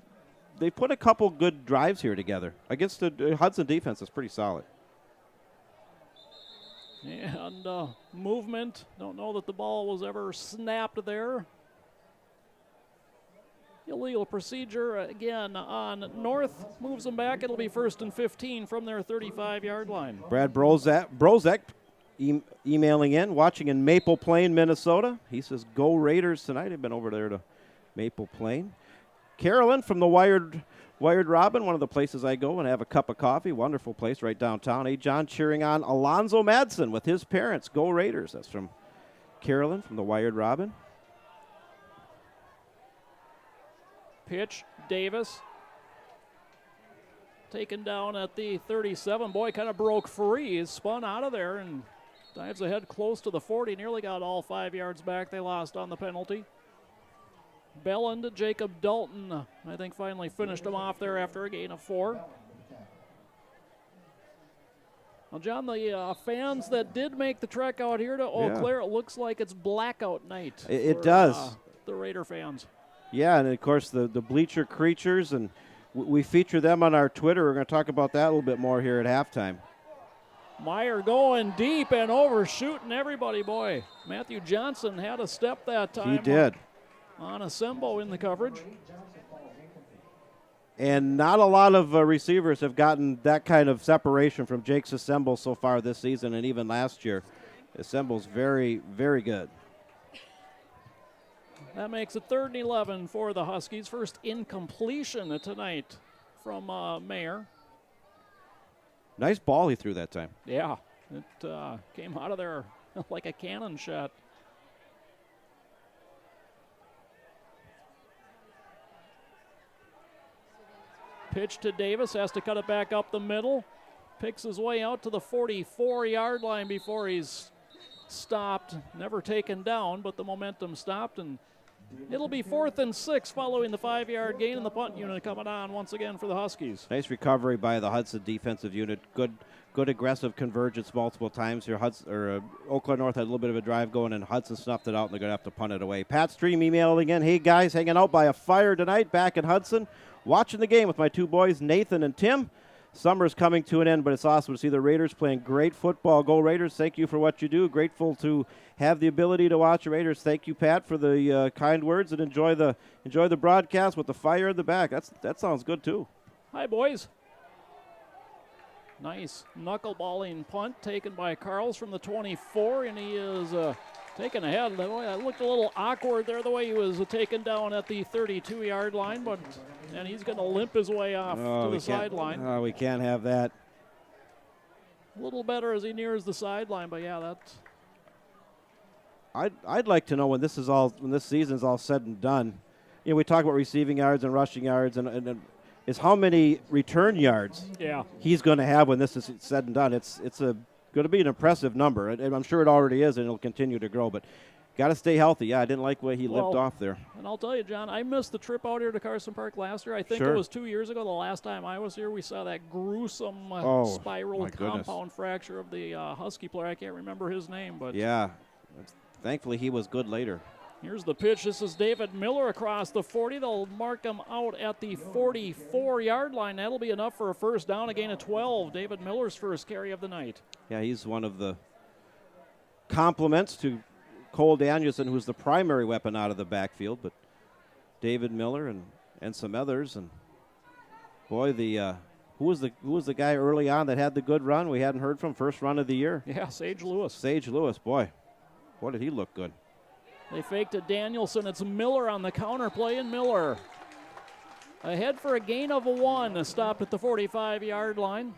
put a couple good drives here together against the Hudson defense. That's pretty solid. And movement. Don't know that the ball was ever snapped there. Illegal procedure again on North. Moves them back. It'll be 1st and 15 from their 35-yard line. Brad Brozek emailing in, watching in Maple Plain, Minnesota. He says, go Raiders tonight. I've been over there to Maple Plain. Carolyn from the Wired Robin, one of the places I go and have a cup of coffee. Wonderful place right downtown. Hey, John cheering on Alonzo Madsen with his parents. Go Raiders. That's from Carolyn from the Wired Robin. Pitch, Davis. Taken down at the 37. Boy, kind of broke free. He's spun out of there and dives ahead close to the 40. Nearly got all 5 yards back. They lost on the penalty. Belland, Jacob Dalton, I think finally finished him off there after a gain of 4. Well, John, the fans that did make the trek out here to Eau Claire, it looks like it's blackout night. It does. The Raider fans. Yeah, and of course the bleacher creatures, and we feature them on our Twitter. We're going to talk about that a little bit more here at halftime. Meyer going deep and overshooting everybody, boy. Matthew Johnson had a step that time. He did. On Asembo in the coverage. And not a lot of receivers have gotten that kind of separation from Jake Asembo so far this season and even last year. Asembo's very, very good. That makes it 3rd and 11 for the Huskies. First incompletion tonight from Mayer. Nice ball he threw that time. Yeah, it came out of there like a cannon shot. Pitch to Davis, has to cut it back up the middle. Picks his way out to the 44-yard line before he's stopped. Never taken down, but the momentum stopped, and it'll be 4th and 6 following the 5-yard gain, and the punt unit coming on once again for the Huskies. Nice recovery by the Hudson defensive unit. Good aggressive convergence multiple times here. Eau Claire North had a little bit of a drive going, and Hudson snuffed it out, and they're going to have to punt it away. Pat Stream emailing in, hey guys, hanging out by a fire tonight back in Hudson. Watching the game with my 2 boys, Nathan and Tim. Summer's coming to an end, but it's awesome to see the Raiders playing great football. Go Raiders, thank you for what you do. Grateful to have the ability to watch the Raiders. Thank you, Pat, for the kind words, and enjoy the broadcast with the fire in the back. That sounds good, too. Hi, boys. Nice knuckleballing punt taken by Carls from the 24, and he is taken ahead. It looked a little awkward there the way he was taken down at the 32-yard line, and he's going to limp his way off to the sideline. Oh, we can't have that. A little better as he nears the sideline, but yeah, that's. I'd like to know when this season's all said and done. You know, we talk about receiving yards and rushing yards, and is how many return yards he's going to have when this is said and done. It's going to be an impressive number, and I'm sure it already is, and it'll continue to grow. But got to stay healthy. Yeah, I didn't like the way he limped off there. And I'll tell you, John, I missed the trip out here to Carson Park last year. I think it was 2 years ago. The last time I was here, we saw that gruesome spiral compound fracture of the Husky player. I can't remember his name, but yeah, thankfully he was good later. Here's the pitch. This is David Miller across the 40. They'll mark him out at the 44-yard line. That'll be enough for a first down, a gain of 12. David Miller's first carry of the night. Yeah, he's one of the compliments to Cole Danielson, who's the primary weapon out of the backfield, but David Miller and some others. And boy, who was the guy early on that had the good run we hadn't heard from, first run of the year? Yeah, Sage Lewis. Sage Lewis, boy, did he look good. They faked to Danielson. It's Miller on the counter play, and Miller ahead for a gain of 1. Stopped at the 45-yard line.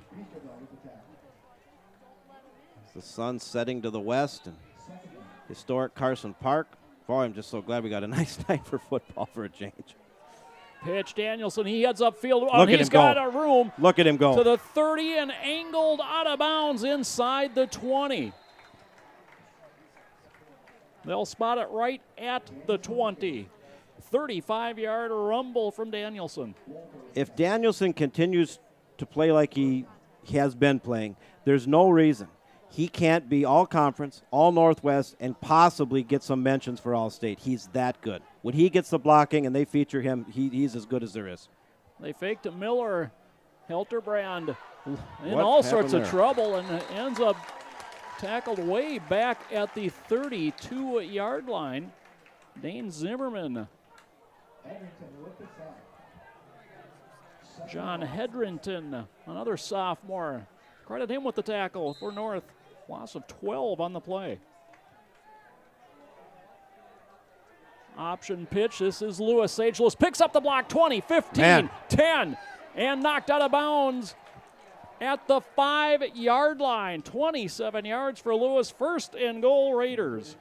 The sun's setting to the west, and historic Carson Park. Boy, I'm just so glad we got a nice night for football for a change. Pitch, Danielson. He heads upfield. Oh, he's got a room. Look at him go. To the 30 and angled out of bounds inside the 20. They'll spot it right at the 20. 35-yard rumble from Danielson. If Danielson continues to play like he has been playing, there's no reason he can't be all-conference, all-Northwest, and possibly get some mentions for All-State. He's that good. When he gets the blocking and they feature him, he's as good as there is. They fake to Miller. Helterbrand in all sorts of trouble and ends up tackled way back at the 32-yard line. Dane Zimmerman. John Hedrington, another sophomore. Credit him with the tackle for North. Loss of 12 on the play. Option pitch. This is Lewis. Sage Lewis picks up the block. 20, 15, 10, and knocked out of bounds at the 5-yard line. 27 yards for Lewis. First and goal, Raiders.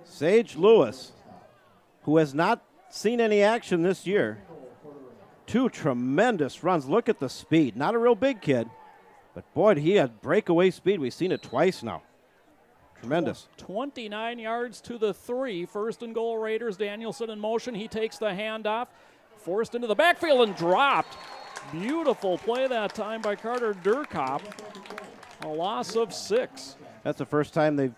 Sage Lewis, who has not seen any action this year. 2 tremendous runs. Look at the speed. Not a real big kid, but boy, he had breakaway speed. We've seen it twice now. Tremendous. 29 yards to the 3. First and goal, Raiders. Danielson in motion. He takes the handoff. Forced into the backfield and dropped. Beautiful play that time by Carter Durkop. A loss of 6. That's the first time they've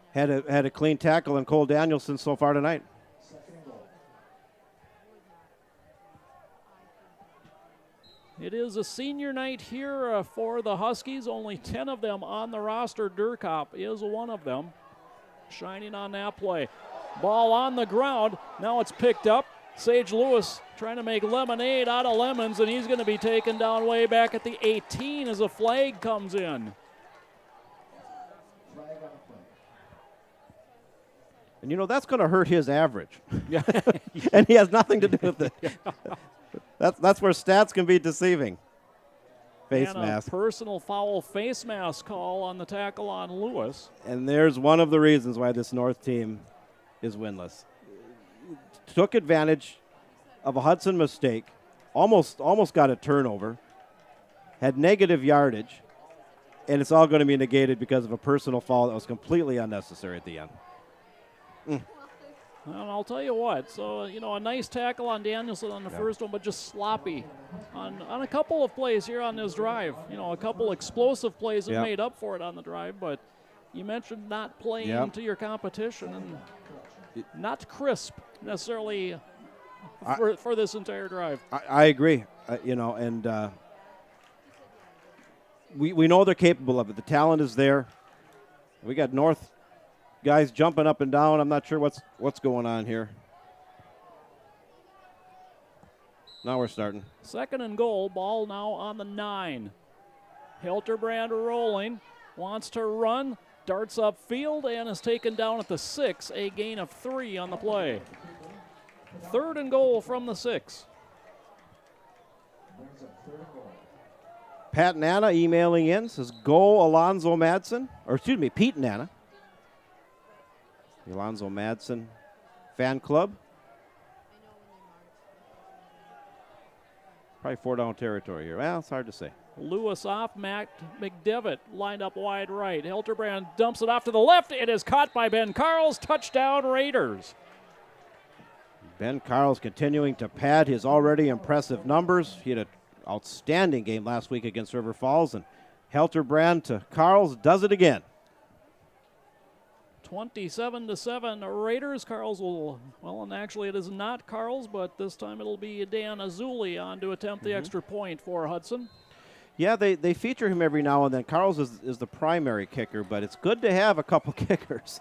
had a clean tackle in Cole Danielson so far tonight. It is a senior night here for the Huskies. Only 10 of them on the roster. Durkop is one of them, shining on that play. Ball on the ground. Now it's picked up. Sage Lewis trying to make lemonade out of lemons, and he's going to be taken down way back at the 18 as a flag comes in. And, that's going to hurt his average. Yeah. And he has nothing to do with it. That's where stats can be deceiving. Face mask. A personal foul face mask call on the tackle on Lewis. And there's one of the reasons why this North team is winless. Took advantage of a Hudson mistake, almost got a turnover, had negative yardage, and it's all going to be negated because of a personal foul that was completely unnecessary at the end. And I'll tell you what, so, a nice tackle on Danielson on the first one, but just sloppy on a couple of plays here on this drive. A couple explosive plays that made up for it on the drive, but you mentioned not playing to your competition and not crisp necessarily for this entire drive. I agree, and we know they're capable of it. The talent is there. We got North guys jumping up and down. I'm not sure what's going on here. Now we're starting. Second and goal. Ball now on the 9. Hilterbrand rolling. Wants to run. Darts upfield and is taken down at the 6. A gain of 3 on the play. Third and goal from the 6. Pat Nana emailing in, says, go Alonzo Madsen. Or excuse me, Pete Nana. The Alonzo Madsen fan club. Probably 4-down territory here. Well, it's hard to say. Lewis off. Matt McDevitt lined up wide right. Hilterbrand dumps it off to the left. It is caught by Ben Carls. Touchdown Raiders. Ben Carls continuing to pad his already impressive numbers. He had an outstanding game last week against River Falls, and Hilterbrand to Carls does it again. 27-7 Raiders. Carls will, and actually it is not Carls, but this time it'll be Dan Azuli on to attempt the extra point for Hudson. Yeah, they feature him every now and then. Carls is the primary kicker, but it's good to have a couple kickers.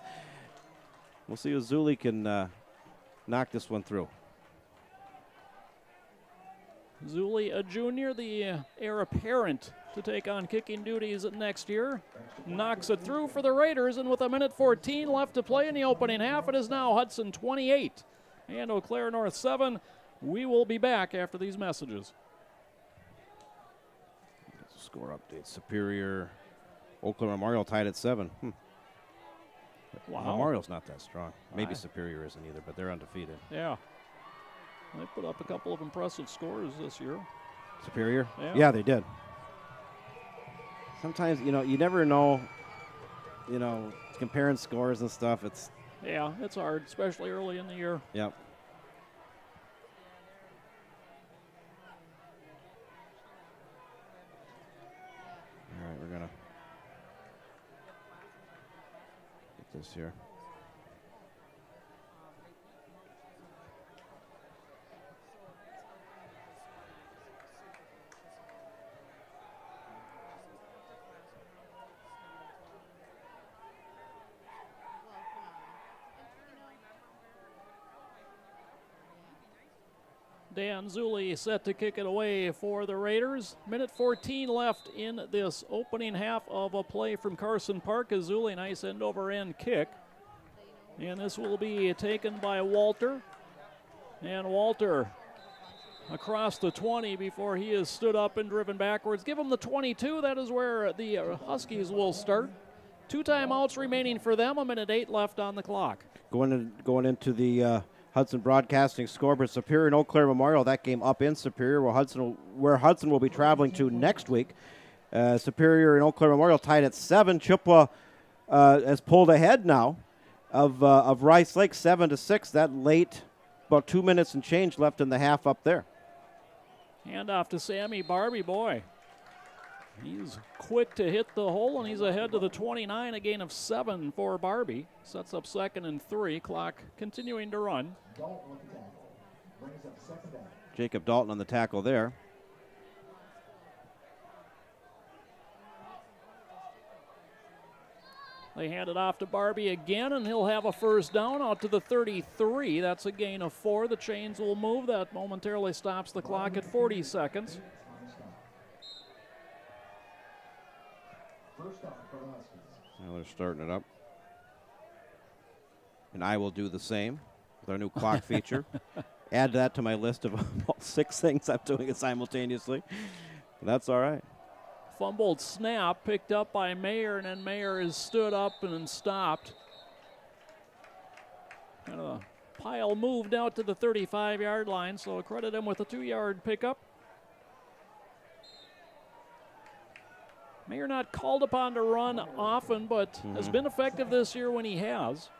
We'll see if Azuli can knock this one through. Zuli, a junior, the heir apparent to take on kicking duties next year. Knocks it through for the Raiders, and with 1:14 left to play in the opening half, it is now Hudson 28 and Eau Claire North 7. We will be back after these messages. Score update. Superior, Eau Claire Memorial tied at 7. Wow. Memorial's not that strong. Maybe Superior isn't either, but they're undefeated. Yeah. They put up a couple of impressive scores this year. Superior? Yeah, they did. Sometimes, you never know, comparing scores and stuff. It's hard, especially early in the year. Yep. All right, we're going to get this here. Dan Zuli set to kick it away for the Raiders. 1:14 left in this opening half of a play from Carson Park. As Zuli, nice end over end kick. And this will be taken by Walter. And Walter across the 20 before he is stood up and driven backwards. Give him the 22. That is where the Huskies will start. 2 timeouts remaining for them. 1:08 left on the clock. Going into the Hudson Broadcasting scoreboard. Superior and Eau Claire Memorial. That game up in Superior, where Hudson will be traveling to next week. Superior and Eau Claire Memorial tied at 7. Chippewa has pulled ahead now of Rice Lake 7-6. That late, about 2 minutes and change left in the half up there. Hand off to Sammy Barbie. Boy, he's quick to hit the hole, and he's ahead to the 29, a gain of 7 for Barbie. Sets up 2nd and 3. Clock continuing to run. Jacob Dalton on the tackle there. They hand it off to Barbie again, and he'll have a first down out to the 33. That's a gain of 4. The chains will move. That momentarily stops the clock at 40 seconds. Now they're starting it up. And I will do the same with our new clock feature. Add that to my list of about 6 things I'm doing it simultaneously. But that's all right. Fumbled snap picked up by Mayer, and then Mayer is stood up and then stopped. Kind of a pile moved out to the 35-yard line, so credit him with a 2-yard pickup. Mayer not called upon to run often, but has been effective this year when he has.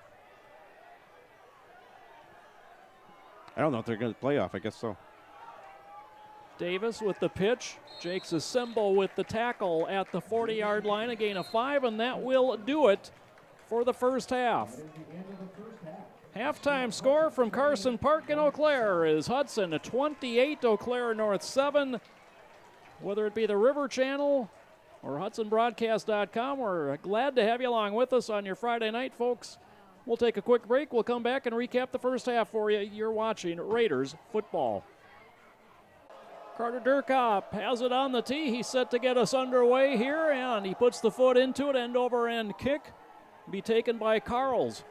I don't know if they're going to play off. I guess so. Davis with the pitch. Jakes Asimbo with the tackle at the 40-yard line, a gain of 5, and that will do it for the first half. Halftime score from Carson Park in Eau Claire is Hudson 28, Eau Claire North 7. Whether it be the River Channel or HudsonBroadcast.com, we're glad to have you along with us on your Friday night, folks. We'll take a quick break. We'll come back and recap the first half for you. You're watching Raiders football. Carter Durkop has it on the tee. He's set to get us underway here, and he puts the foot into it. End over end kick. Be taken by Carls.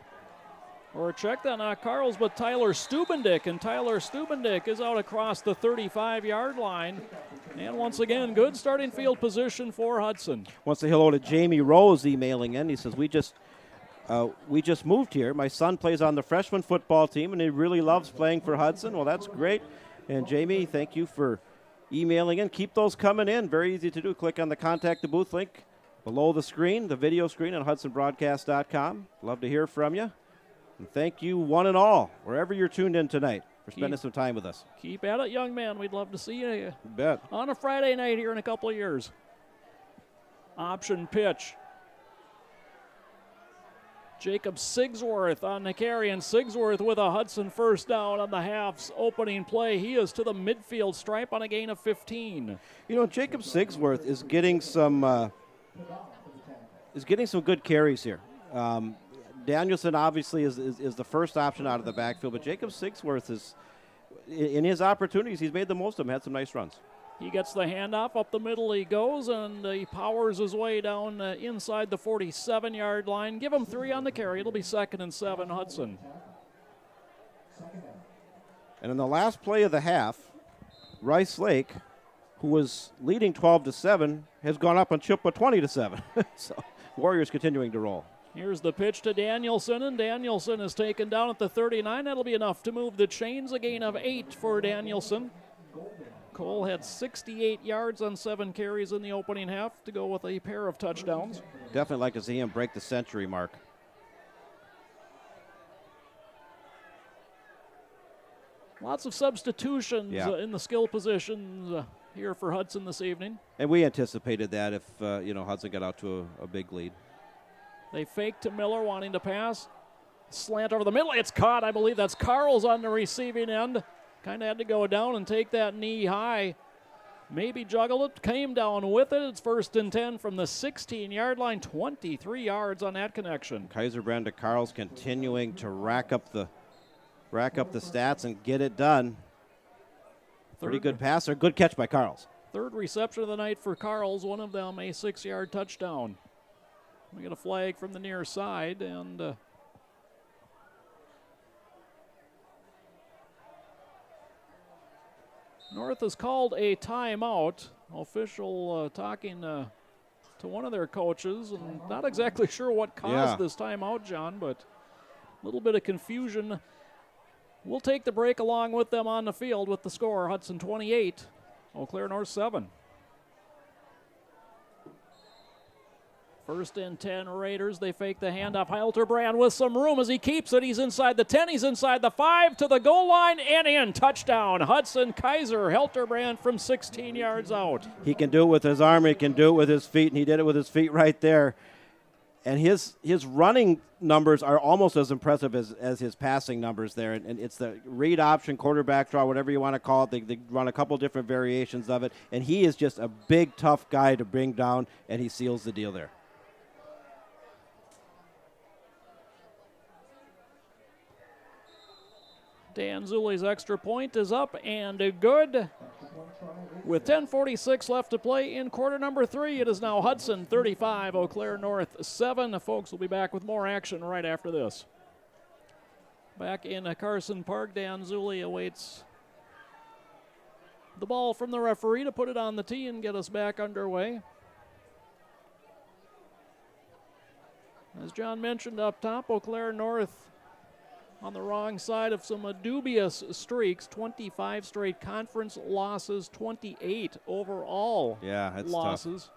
Or check that, not Carls, but Tyler Stubendick. And Tyler Stubendick is out across the 35-yard line. And once again, good starting field position for Hudson. Wants to say hello to Jamie Rose emailing in. He says, we just moved here. My son plays on the freshman football team, and he really loves playing for Hudson. Well, that's great. And Jamie, thank you for emailing in. Keep those coming in. Very easy to do. Click on the Contact the Booth link below the screen, the video screen on HudsonBroadcast.com. Love to hear from you. And thank you, one and all, wherever you're tuned in tonight, for spending some time with us. Keep at it, young man. We'd love to see you bet. On a Friday night here in a couple of years. Option pitch. Jacob Sigsworth on the carry, and Sigsworth with a Hudson first down on the half's opening play. He is to the midfield stripe on a gain of 15. You know, Jacob Sigsworth is getting some good carries here. Danielson obviously is the first option out of the backfield, but Jacob Sigsworth is, in his opportunities, he's made the most of them, had some nice runs. He gets the handoff, up the middle he goes, and he powers his way down inside the 47-yard line. Give him 3 on the carry. It'll be 2nd and 7, Hudson. And in the last play of the half, Rice Lake, who was leading 12-7, has gone up on Chippewa 20-7. So Warriors continuing to roll. Here's the pitch to Danielson, and Danielson is taken down at the 39. That'll be enough to move the chains. A gain of 8 for Danielson. Cole had 68 yards on 7 carries in the opening half to go with a pair of touchdowns. Definitely like to see him break the century mark. Lots of substitutions in the skill positions here for Hudson this evening. And we anticipated that if Hudson got out to a big lead. They fake to Miller, wanting to pass. Slant over the middle. It's caught. I believe that's Carls on the receiving end. Kind of had to go down and take that knee high. Maybe juggle it. Came down with it. It's 1st and 10 from the 16-yard line. 23 yards on that connection. Kaiser Brenda Carls continuing to rack up the stats and get it done. Pretty good passer. Good catch by Carls. 3rd reception of the night for Carls. One of them a 6-yard touchdown. We get a flag from the near side, and North has called a timeout. Official talking to one of their coaches, and not exactly sure what caused this timeout, John, but a little bit of confusion. We'll take the break along with them on the field with the score, Hudson 28, Eau Claire North 7. First and 10 Raiders. They fake the handoff. Hilterbrand with some room as he keeps it. He's inside the 10. He's inside the 5 to the goal line and in. Touchdown. Hudson Kaiser. Hilterbrand from 16 yards out. He can do it with his arm. He can do it with his feet, and he did it with his feet right there. And his running numbers are almost as impressive as his passing numbers there. And it's the read option, quarterback draw, whatever you want to call it. They run a couple different variations of it. And he is just a big, tough guy to bring down, and he seals the deal there. Dan Zuli's extra point is up and good. With 10:46 left to play in quarter number 3, it is now Hudson 35, Eau Claire North 7. The folks will be back with more action right after this. Back in Carson Park, Dan Zuli awaits the ball from the referee to put it on the tee and get us back underway. As John mentioned up top, Eau Claire North on the wrong side of some dubious streaks. 25 straight conference losses, 28 overall losses. Tough.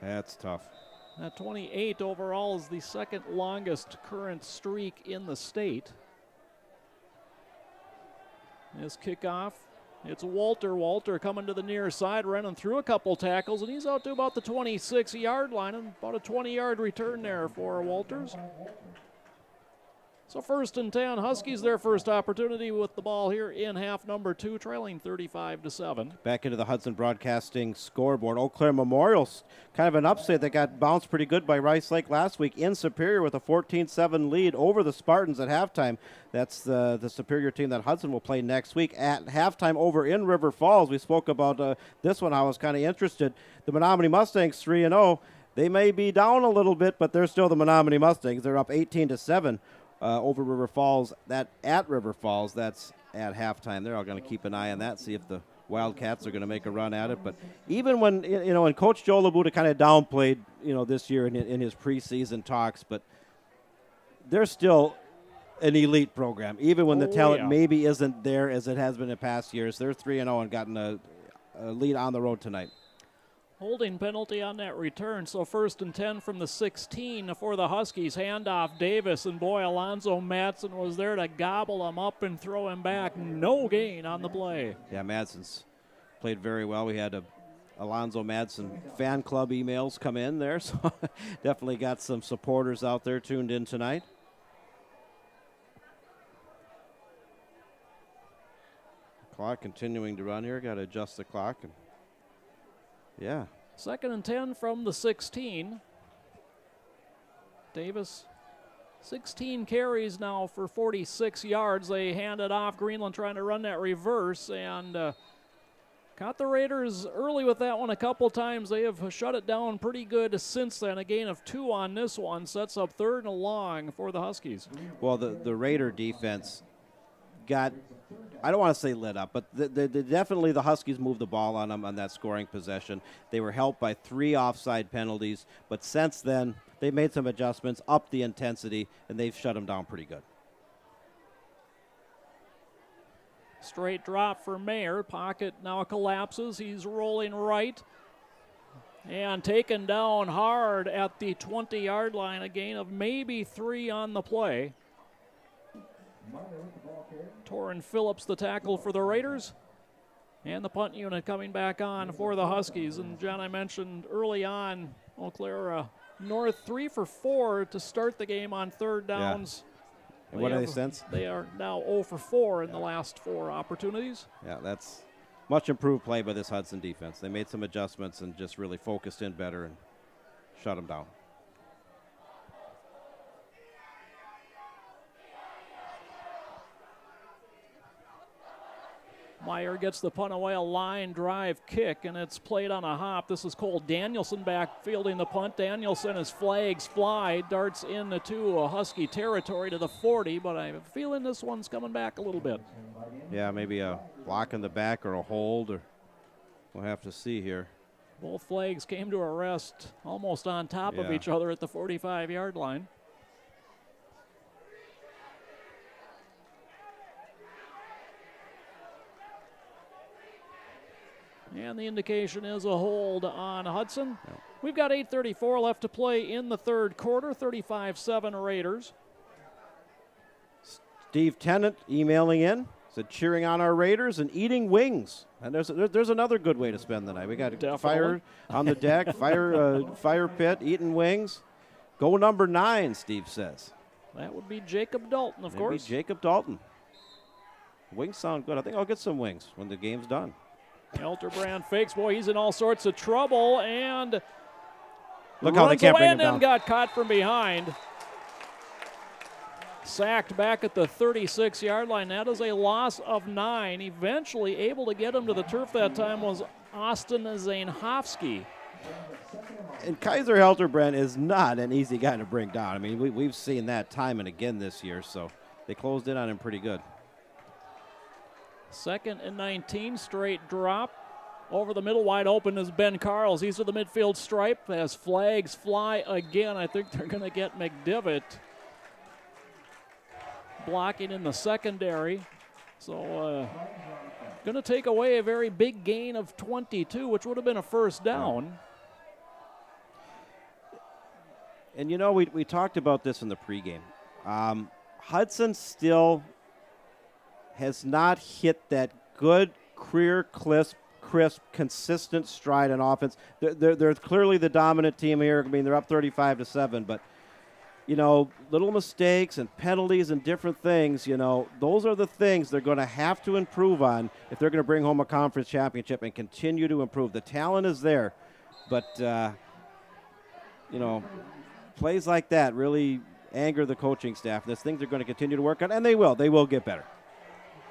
That's tough. That 28 overall is the second longest current streak in the state. This kickoff, it's Walter. Walter coming to the near side, running through a couple tackles, and he's out to about the 26-yard line, and about a 20-yard return there for Walters. So first and 10, Huskies their first opportunity with the ball here in half number 2, trailing 35-7. Back into the Hudson Broadcasting scoreboard. Eau Claire Memorial's kind of an upset that got bounced pretty good by Rice Lake last week in Superior with a 14-7 lead over the Spartans at halftime. That's the Superior team that Hudson will play next week. At halftime over in River Falls, we spoke about this one. I was kind of interested. The Menominee Mustangs 3-0. They may be down a little bit, but they're still the Menominee Mustangs. They're up 18-7. Over River Falls, at River Falls, that's at halftime. They're all going to keep an eye on that, see if the Wildcats are going to make a run at it. But even when, and Coach Joe Labuda kind of downplayed, this year in his preseason talks, but they're still an elite program. Even when the talent maybe isn't there as it has been in past years, they're 3-0 and gotten a lead on the road tonight. Holding penalty on that return, so first and 10 from the 16 for the Huskies. Handoff Davis, and boy, Alonzo Madsen was there to gobble him up and throw him back. No gain on the play. Yeah, Madsen's played very well. We had Alonzo Madsen fan club emails come in there, so definitely got some supporters out there tuned in tonight. Clock continuing to run here. Got to adjust the clock. Yeah. Second and 10 from the 16. Davis, 16 carries now for 46 yards. They hand it off. Greenland trying to run that reverse and caught the Raiders early with that one a couple times. They have shut it down pretty good since then. A gain of 2 on this one sets up third and long for the Huskies. Well, the Raider defense got, I don't want to say lit up, but definitely the Huskies moved the ball on them on that scoring possession. They were helped by 3 offside penalties, but since then they made some adjustments, upped the intensity, and they've shut them down pretty good. Straight drop for Mayer. Pocket now collapses. He's rolling right and taken down hard at the 20-yard line. A gain of maybe 3 on the play. Torrin Phillips, the tackle for the Raiders. And the punt unit coming back on for the Huskies. And, John, I mentioned early on, Eau Claire North 3 for 4 to start the game on third downs. Yeah. And what are they since? They are now 0 for 4 in the last 4 opportunities. Yeah, that's much improved play by this Hudson defense. They made some adjustments and just really focused in better and shut them down. Meyer gets the punt away, a line drive kick, and it's played on a hop. This is Cole Danielson back fielding the punt. Danielson, as flags fly, darts into a Husky territory to the 40, but I have a feeling this one's coming back a little bit. Yeah, maybe a block in the back or a hold, or we'll have to see here. Both flags came to a rest almost on top of each other at the 45-yard line. And the indication is a hold on Hudson. Yep. We've got 8:34 left to play in the third quarter, 35-7 Raiders. Steve Tennant emailing in, said cheering on our Raiders and eating wings. And there's another good way to spend the night. We got Definitely. Fire on the deck, fire pit, eating wings. Go number 9, Steve says. That would be Jacob Dalton, of course. Jacob Dalton. Wings sound good. I think I'll get some wings when the game's done. Hilterbrand fakes. Boy, he's in all sorts of trouble. And look how they can't bring him down. down. Got caught from behind. Sacked back at the 36-yard line. That is a loss of 9. Eventually able to get him to the turf that time was Austin Zainhofsky. And Kaiser Hilterbrand is not an easy guy to bring down. I mean, we've seen that time and again this year, so they closed in on him pretty good. 2nd and 19, straight drop. Over the middle, wide open is Ben Carls. He's to the midfield stripe as flags fly again. I think they're going to get McDivitt blocking in the secondary. So going to take away a very big gain of 22, which would have been a first down. And, you know, we talked about this in the pregame. Hudson still has not hit that good, clear, crisp, consistent stride on offense. They're clearly the dominant team here. I mean, they're up 35-7, but, you know, little mistakes and penalties and different things, you know, those are the things they're going to have to improve on if they're going to bring home a conference championship and continue to improve. The talent is there, but, you know, plays like that really anger the coaching staff. There's things they're going to continue to work on, and they will. They will get better.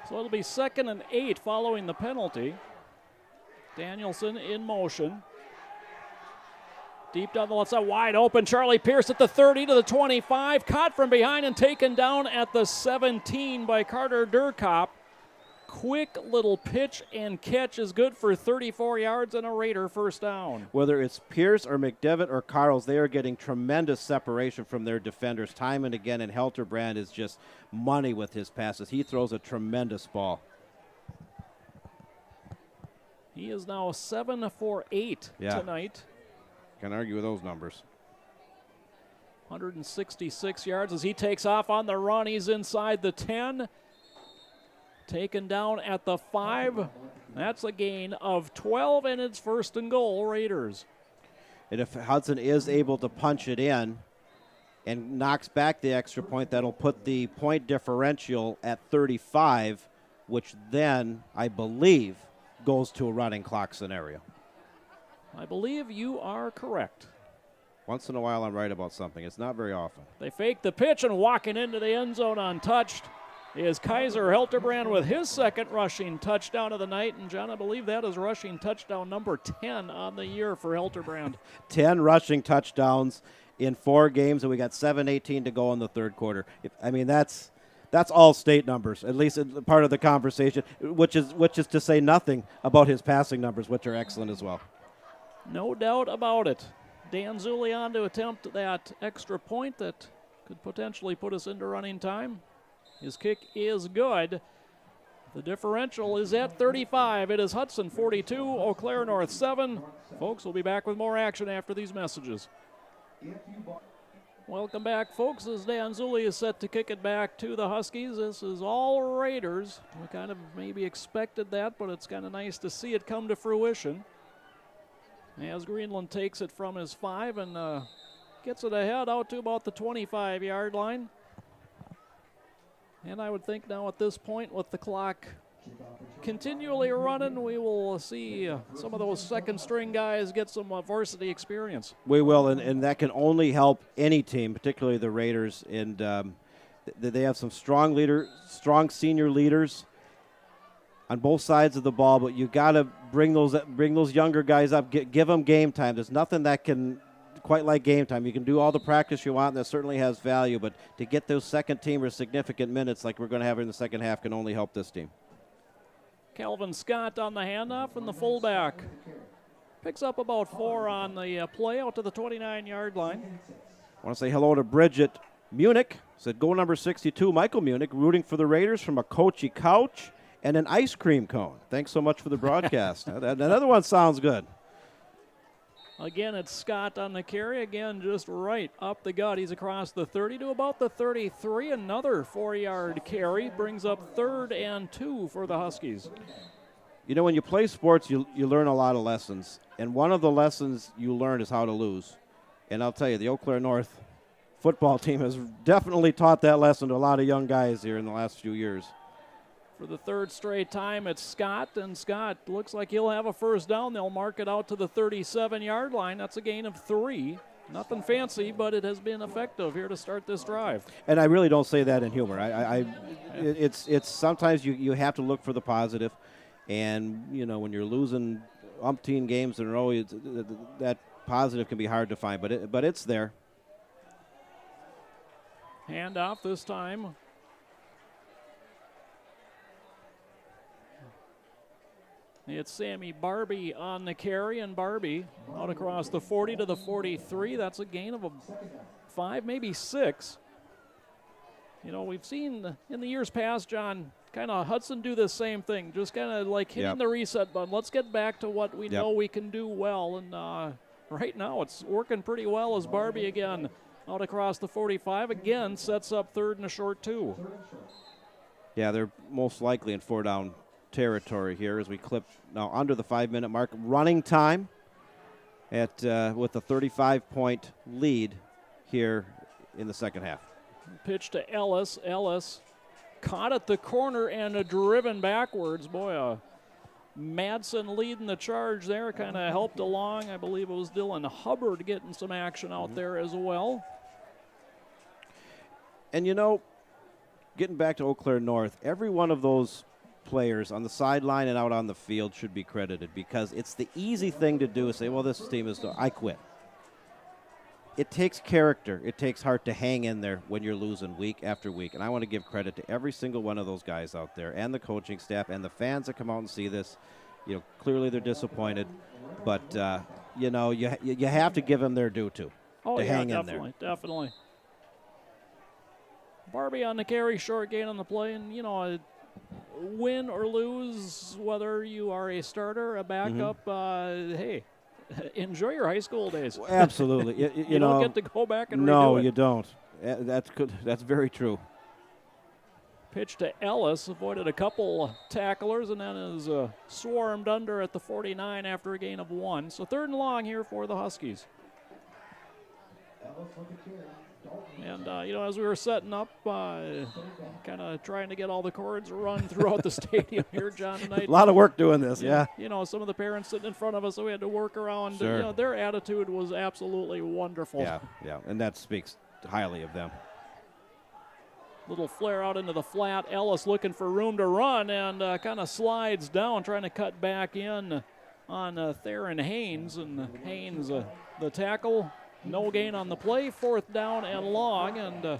So it'll be 2nd and 8 following the penalty. Danielson in motion. Deep down the left side, wide open. Charlie Pierce at the 30 to the 25. Caught from behind and taken down at the 17 by Carter Durkop. Quick little pitch and catch is good for 34 yards and a Raider first down. Whether it's Pierce or McDevitt or Carls, they are getting tremendous separation from their defenders time and again, and Hilterbrand is just money with his passes. He throws a tremendous ball. He is now 7 for 8 tonight. Can't argue with those numbers. 166 yards as he takes off on the run. He's inside the 10. Taken down at the 5. That's a gain of 12, and it's 1st and goal, Raiders. And if Hudson is able to punch it in and knocks back the extra point, that'll put the point differential at 35, which then, I believe, goes to a running clock scenario. I believe you are correct. Once in a while, I'm right about something. It's not very often. They fake the pitch, and walking into the end zone untouched is Kaiser Hilterbrand with his 2nd rushing touchdown of the night. And, John, I believe that is rushing touchdown number 10 on the year for Hilterbrand. 10 rushing touchdowns in 4 games, and we got 7:18 to go in the third quarter. I mean, that's all state numbers, at least part of the conversation, which is to say nothing about his passing numbers, which are excellent as well. No doubt about it. Dan Zulian to attempt that extra point that could potentially put us into running time. His kick is good. The differential is at 35. It is Hudson 42, Eau Claire North 7. Folks, we'll be back with more action after these messages. Welcome back, folks, as Dan Zulli is set to kick it back to the Huskies. This is all Raiders. We kind of maybe expected that, but it's kind of nice to see it come to fruition. As Greenland takes it from his 5 and gets it ahead out to about the 25-yard line. And I would think now at this point, with the clock continually running, we will see some of those second-string guys get some varsity experience. We will, and that can only help any team, particularly the Raiders. And they have some strong senior leaders on both sides of the ball, but you got to bring those younger guys up, give them game time. There's nothing that can quite like game time. You can do all the practice you want, and that certainly has value, but to get those second teamers significant minutes like we're going to have in the second half can only help this team. Calvin Scott on the handoff, and the fullback picks up about 4 on the play out to the 29-yard line. I want to say hello to Bridget Munich. Said goal number 62, Michael Munich, rooting for the Raiders from a coachy couch and an ice cream cone. Thanks so much for the broadcast. Another one sounds good. Again, it's Scott on the carry. Again, just right up the gut. He's across the 30 to about the 33. Another 4-yard carry brings up 3rd and 2 for the Huskies. You know, when you play sports, you learn a lot of lessons. And one of the lessons you learn is how to lose. And I'll tell you, the Eau Claire North football team has definitely taught that lesson to a lot of young guys here in the last few years. For the 3rd straight time, it's Scott, and Scott looks like he'll have a first down. They'll mark it out to the 37-yard line. That's a gain of 3. Nothing fancy, but it has been effective here to start this drive. And I really don't say that in humor. It's sometimes you have to look for the positive, and you know when you're losing umpteen games in a row, that positive can be hard to find. But it's there. Handoff this time. It's Sammy Barbie on the carry, and Barbie out across the 40 to the 43. That's a gain of 5, maybe 6. You know, we've seen in the years past, John, kind of Hudson do the same thing, just kind of like hitting the reset button. Let's get back to what we know we can do well, and right now it's working pretty well as Barbie again out across the 45. Again, sets up 3rd and a short 2. Yeah, they're most likely in 4-down territory here as we clip now under the 5-minute mark. Running time at with a 35-point lead here in the second half. Pitch to Ellis. Ellis caught at the corner and driven backwards. Boy, Madsen leading the charge there, kind of helped along. I believe it was Dylan Hubbard getting some action out there as well. And you know, getting back to Eau Claire North, every one of those players on the sideline and out on the field should be credited, because it's the easy thing to do is say, well, this team is, I quit. It takes character. It takes heart to hang in there when you're losing week after week. And I want to give credit to every single one of those guys out there and the coaching staff and the fans that come out and see this. You know, clearly they're disappointed, but, you know, you have to give them their due to hang in there. Definitely. Barbie on the carry, short gain on the play, and, you know, win or lose, whether you are a starter, a backup, hey, enjoy your high school days. Absolutely. you don't get to go back and redo it. No, you don't. That's very true. Pitch to Ellis, avoided a couple tacklers, and then is swarmed under at the 49 after a gain of 1. So 3rd and long here for the Huskies. And, you know, as we were setting up, kind of trying to get all the cords run throughout the stadium here, John, tonight. A lot of work doing this, yeah. You know, some of the parents sitting in front of us, so we had to work around. Sure. You know, their attitude was absolutely wonderful. Yeah, and that speaks highly of them. Little flare out into the flat. Ellis looking for room to run and kind of slides down, trying to cut back in on Theron Haynes. And Haynes, the tackle. No gain on the play, 4th down and long, and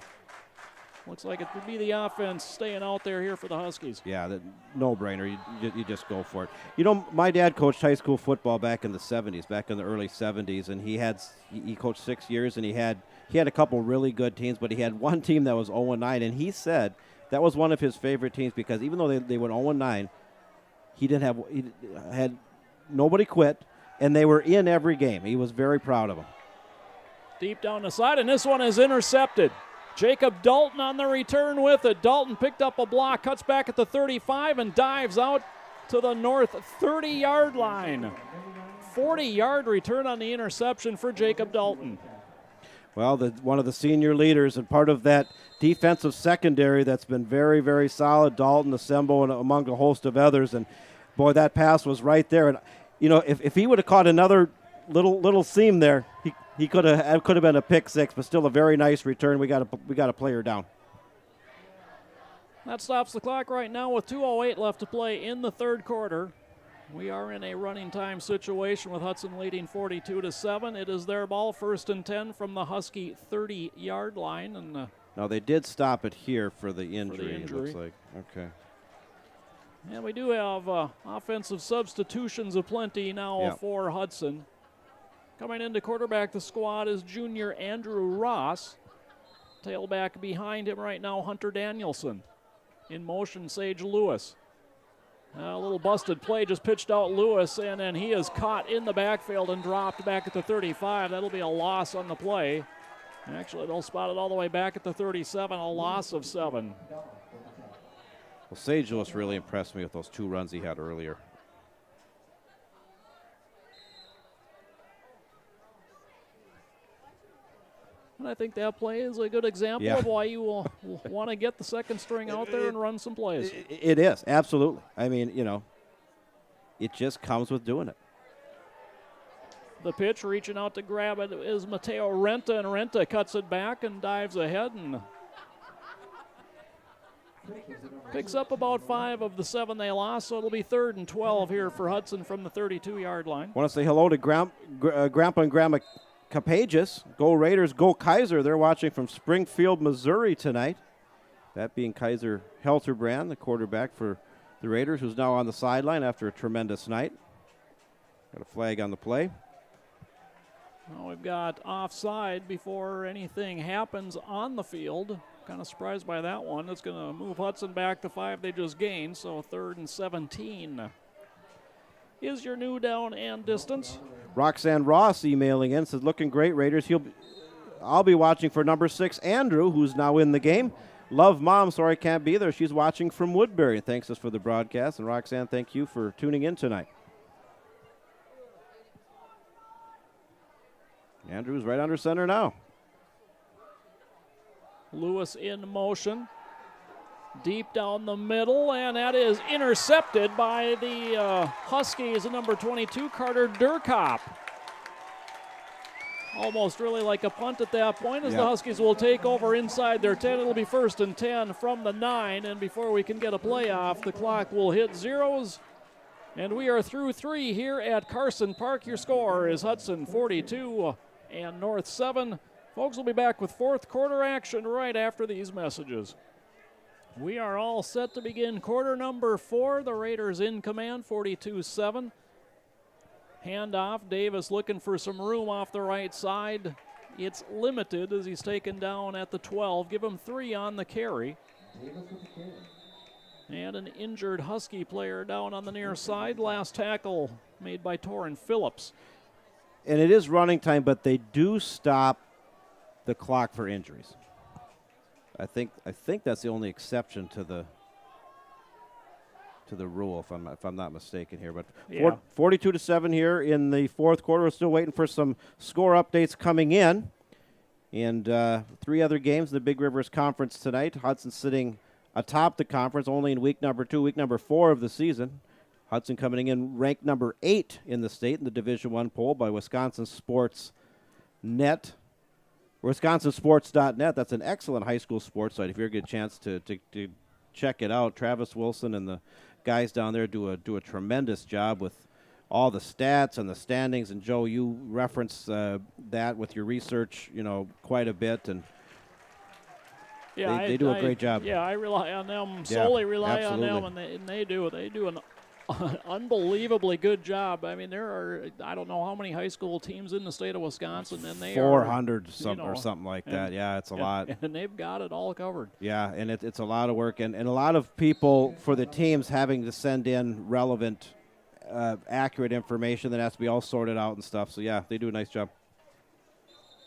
looks like it would be the offense staying out there here for the Huskies. Yeah, no-brainer. You just go for it. You know, my dad coached high school football back in the 70s, back in the early 70s, and he coached 6 years, and he had a couple really good teams, but he had one team that was 0-9, and he said that was one of his favorite teams because even though they went 0-9, he had nobody quit, and they were in every game. He was very proud of them. Deep down the side, and this one is intercepted. Jacob Dalton on the return with it. Dalton picked up a block, cuts back at the 35, and dives out to the north 30-yard line. 40-yard return on the interception for Jacob Dalton. Well, one of the senior leaders and part of that defensive secondary that's been very, very solid, Dalton, Asembo, and among a host of others. And, boy, that pass was right there. And, you know, if he would have caught another little seam there, he could have been a pick 6, but still a very nice return. We got a player down. That stops the clock right now with 2:08 left to play in the 3rd quarter. We are in a running time situation with Hudson leading 42-7. It is their ball, 1st and 10 from the Husky 30-yard line. And now they did stop it here for the injury. It looks like. Okay. And we do have offensive substitutions aplenty now for Hudson. Coming into quarterback the squad is junior Andrew Ross. Tailback behind him right now, Hunter Danielson. In motion, Sage Lewis. A little busted play, just pitched out Lewis, and then he is caught in the backfield and dropped back at the 35. That'll be a loss on the play. Actually, they'll spot it all the way back at the 37, a loss of 7. Well, Sage Lewis really impressed me with those 2 runs he had earlier. And I think that play is a good example of why you will want to get the second string out there and run some plays. It is, absolutely. I mean, it just comes with doing it. The pitch, reaching out to grab it, is Mateo Renta, and Renta cuts it back and dives ahead and picks up about 5 of the 7 they lost, so it'll be 3rd and 12 here for Hudson from the 32-yard line. Want to say hello to Grandpa and Grandma Capages. Go Raiders, go Kaiser. They're watching from Springfield, Missouri tonight. That being Kaiser Helterbrand, the quarterback for the Raiders, who's now on the sideline after a tremendous night. Got a flag on the play. Well, we've got offside before anything happens on the field. Kind of surprised by that one. It's going to move Hudson back to 5 they just gained, so 3rd and 17 is your new down and distance. Roxanne Ross emailing in, says, looking great, Raiders. I'll be watching for number 6, Andrew, who's now in the game. Love Mom, sorry I can't be there. She's watching from Woodbury. Thanks us for the broadcast. And Roxanne, thank you for tuning in tonight. Andrew's right under center now. Lewis in motion. Deep down the middle, and that is intercepted by the Huskies, number 22, Carter Durkop. Almost really like a punt at that point as the Huskies will take over inside their 10. It'll be 1st and 10 from the 9, and before we can get a play off, the clock will hit zeros. And we are through 3 here at Carson Park. Your score is Hudson 42 and North 7. Folks will be back with 4th quarter action right after these messages. We are all set to begin quarter number 4. The Raiders in command, 42-7. Handoff, Davis looking for some room off the right side. It's limited as he's taken down at the 12. Give him 3 on the carry. And an injured Husky player down on the near side. Last tackle made by Torrin Phillips. And it is running time, but they do stop the clock for injuries. I think that's the only exception to the rule, if I'm not mistaken here. But 42-7 here in the 4th quarter. We're still waiting for some score updates coming in, and 3 other games in the Big Rivers Conference tonight. Hudson sitting atop the conference, only in week number 2, week number 4 of the season. Hudson coming in ranked number 8 in the state in the Division I poll by Wisconsin Sports.net. WisconsinSports.net. That's an excellent high school sports site. If you ever get a chance to check it out, Travis Wilson and the guys down there do a tremendous job with all the stats and the standings. And Joe, you reference that with your research, quite a bit, and they do a great job. Yeah, I rely on them. Solely rely on them, and they do an unbelievably good job. I mean, there are, I don't know how many high school teams in the state of Wisconsin, and they 400 or something like that. Yeah, it's a lot. And they've got it all covered. Yeah, and it's a lot of work, and a lot of people for the teams having to send in relevant, accurate information that has to be all sorted out and stuff. So, yeah, they do a nice job.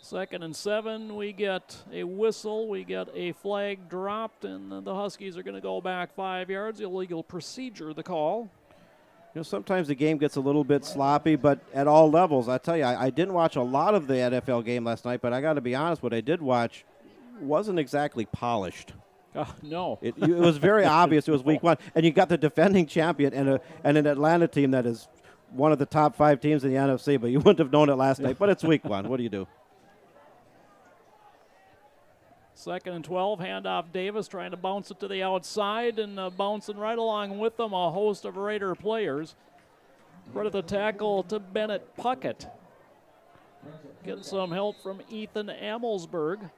2nd and 7, we get a whistle, we get a flag dropped, and the Huskies are going to go back 5 yards. Illegal procedure, the call. Sometimes the game gets a little bit sloppy, but at all levels, I tell you, I didn't watch a lot of the NFL game last night, but I got to be honest, what I did watch wasn't exactly polished. No. It was very obvious it was week 1, and you got the defending champion and an Atlanta team that is one of the top 5 teams in the NFC, but you wouldn't have known it last night, but it's week 1. What do you do? 2nd and 12, handoff Davis trying to bounce it to the outside, and bouncing right along with them a host of Raider players. Right at the tackle to Bennett Puckett. Getting some help from Ethan Amelsberg.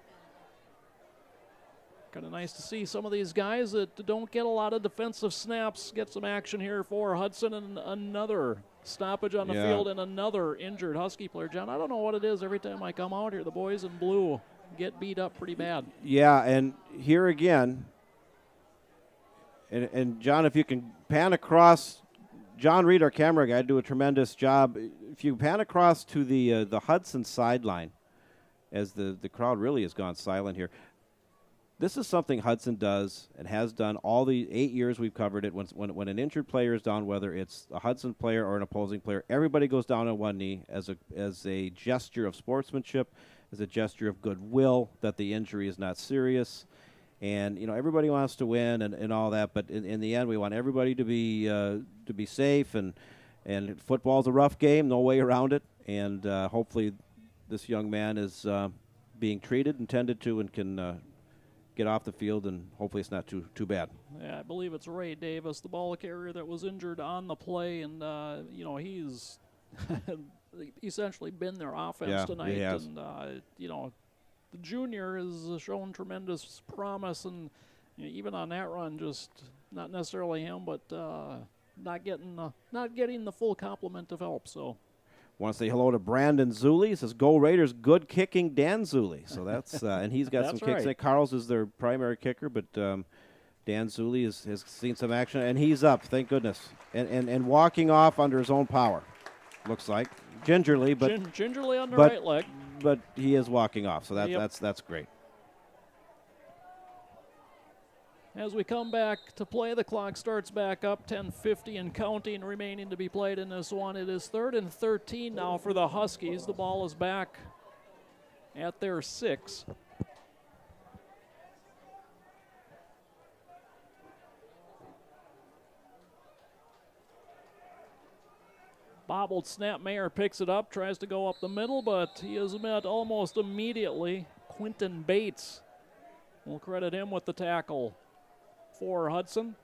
Kind of nice to see some of these guys that don't get a lot of defensive snaps get some action here for Hudson, and another stoppage on the field and another injured Husky player. John, I don't know what it is every time I come out here. The boys in blue get beat up pretty bad. Yeah, and here again, And John, if you can pan across, John Reed, our camera guy, do a tremendous job. If you pan across to the Hudson sideline, as the crowd really has gone silent here. This is something Hudson does and has done all the 8 years we've covered it. When an injured player is down, whether it's a Hudson player or an opposing player, everybody goes down on one knee as a gesture of sportsmanship, as a gesture of goodwill that the injury is not serious. And, everybody wants to win and all that, but in the end, we want everybody to be safe. And football's a rough game, no way around it. And hopefully this young man is being treated and tended to and can get off the field, and hopefully it's not too bad. Yeah, I believe it's Ray Davis, the ball carrier that was injured on the play, and he's essentially been their offense tonight. He has. And the junior has shown tremendous promise, and even on that run, just not necessarily him, but not getting the full complement of help. So. Want to say hello to Brandon Zuley. He says, "Go Raiders, good kicking Dan Zuley." So that's and he's got some kicks. Right. Carl's is their primary kicker, but Dan Zuley has seen some action, and he's up, thank goodness, and walking off under his own power. Looks like gingerly, but gingerly on the right leg. But he is walking off, so that's great. As we come back to play, the clock starts back up, 10:50 and counting remaining to be played in this one. It is 3rd and 13 now for the Huskies. The ball is back at their 6. Bobbled snap. Mayer picks it up, tries to go up the middle, but he is met almost immediately. Quinton Bates, we'll credit him with the tackle for Hudson.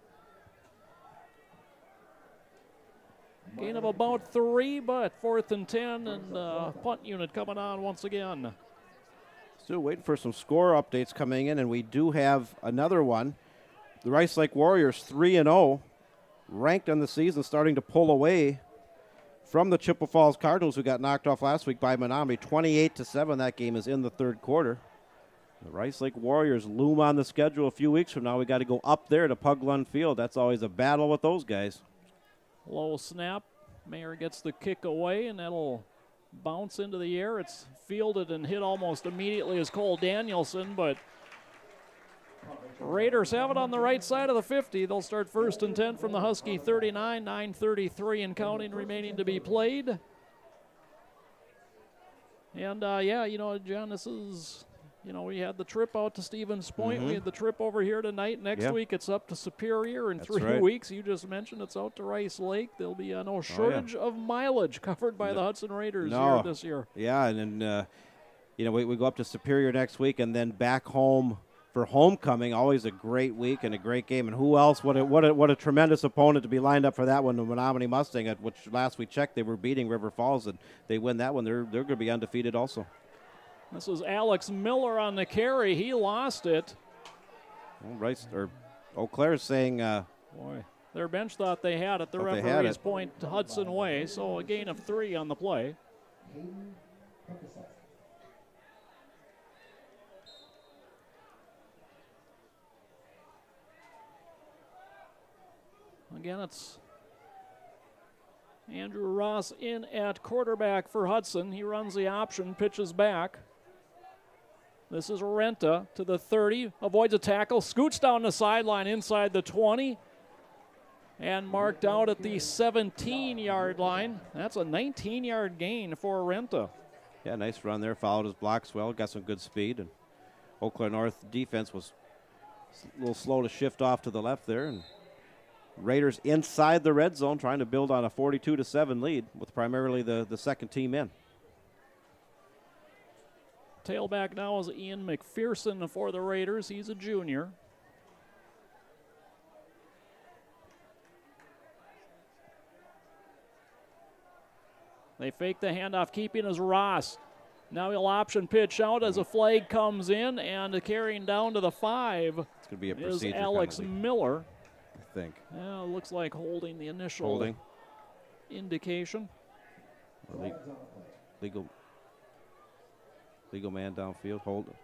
Gain of about 3, but 4th and 10, and punt unit coming on once again. Still waiting for some score updates coming in, and we do have another one. The Rice Lake Warriors 3-0, ranked on the season, starting to pull away from the Chippewa Falls Cardinals, who got knocked off last week by Menominee, 28-7. That game is in the 3rd quarter. The Rice Lake Warriors loom on the schedule a few weeks from now. We got to go up there to Pug Lund Field. That's always a battle with those guys. Low snap. Mayer gets the kick away, and that'll bounce into the air. It's fielded and hit almost immediately as Cole Danielson, but Raiders have it on the right side of the 50. They'll start 1st and 10 from the Husky 39, 9:33 and counting remaining to be played. And, John, this is... we had the trip out to Stevens Point. We had the trip over here tonight. Next week it's up to Superior. In 3 weeks, you just mentioned it's out to Rice Lake. There'll be no shortage of mileage covered by the Hudson Raiders here this year. Yeah, and then, we go up to Superior next week and then back home for homecoming. Always a great week and a great game. And who else? What a tremendous opponent to be lined up for that one, the Menominee Mustang, at which last we checked they were beating River Falls, and they win that one. They're going to be undefeated also. This is Alex Miller on the carry. He lost it. Well, Eau Claire's saying... their bench thought they had it. The referees point Hudson way, so a gain of 3 on the play. Again, it's Andrew Ross in at quarterback for Hudson. He runs the option, pitches back. This is Renta to the 30, avoids a tackle, scoots down the sideline inside the 20, and marked out at the 17-yard line. That's a 19-yard gain for Renta. Yeah, nice run there. Followed his blocks well, got some good speed. And Eau Claire North defense was a little slow to shift off to the left there. And Raiders inside the red zone trying to build on a 42-7 lead with primarily the second team in. Tailback now is Ian McPherson for the Raiders. He's a junior. They fake the handoff, keeping as Ross. Now he'll option pitch out as a flag comes in, and carrying down to the 5 it's gonna be a is Alex penalty, Miller. I think. Yeah, looks like holding the initial indication. Legal man downfield. Hold it.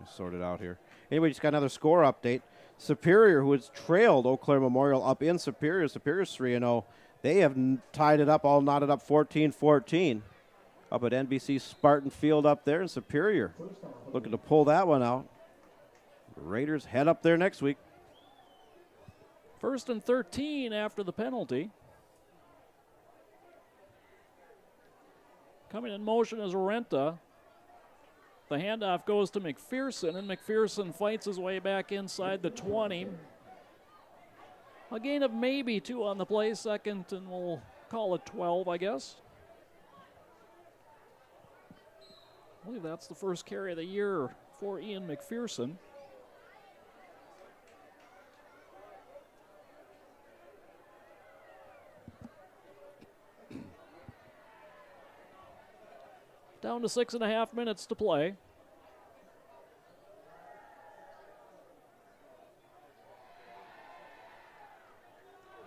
Sort it out here. Anyway, just got another score update. Superior, who has trailed Eau Claire Memorial up in Superior. Superior's 3-0. They have tied it up, all knotted up 14-14 up at NBC Spartan Field up there in Superior. Looking to pull that one out. Raiders head up there next week. 1st and 13 after the penalty. Coming in motion is Renta. The handoff goes to McPherson, and McPherson fights his way back inside the 20. A gain of maybe 2 on the play, 2nd, and we'll call it 12, I guess. I believe that's the first carry of the year for Ian McPherson. Down to 6.5 minutes to play.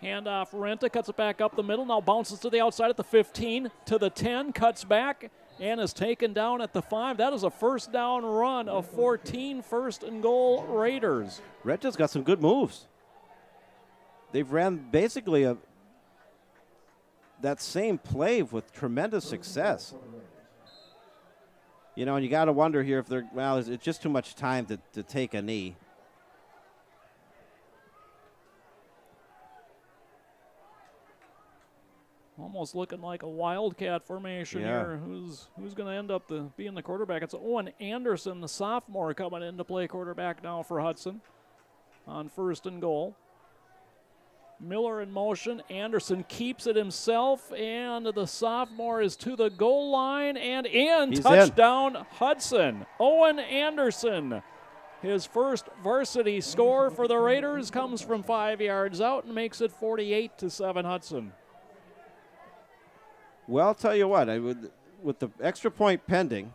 Handoff, Renta cuts it back up the middle, now bounces to the outside at the 15, to the 10, cuts back, and is taken down at the 5. That is a first down run of 14, 1st and goal Raiders. Renta's got some good moves. They've ran basically that same play with tremendous success. You know, and you got to wonder here if they're, well, it's just too much time to take a knee. Almost looking like a wildcat formation here. Who's going to end up being the quarterback? It's Owen Anderson, the sophomore, coming in to play quarterback now for Hudson on 1st and goal. Miller in motion. Anderson keeps it himself, and the sophomore is to the goal line and in. He's touchdown, in. Hudson. Owen Anderson. His first varsity score for the Raiders comes from 5 yards out and makes it 48-7 Hudson. Well, I'll tell you what, with the extra point pending,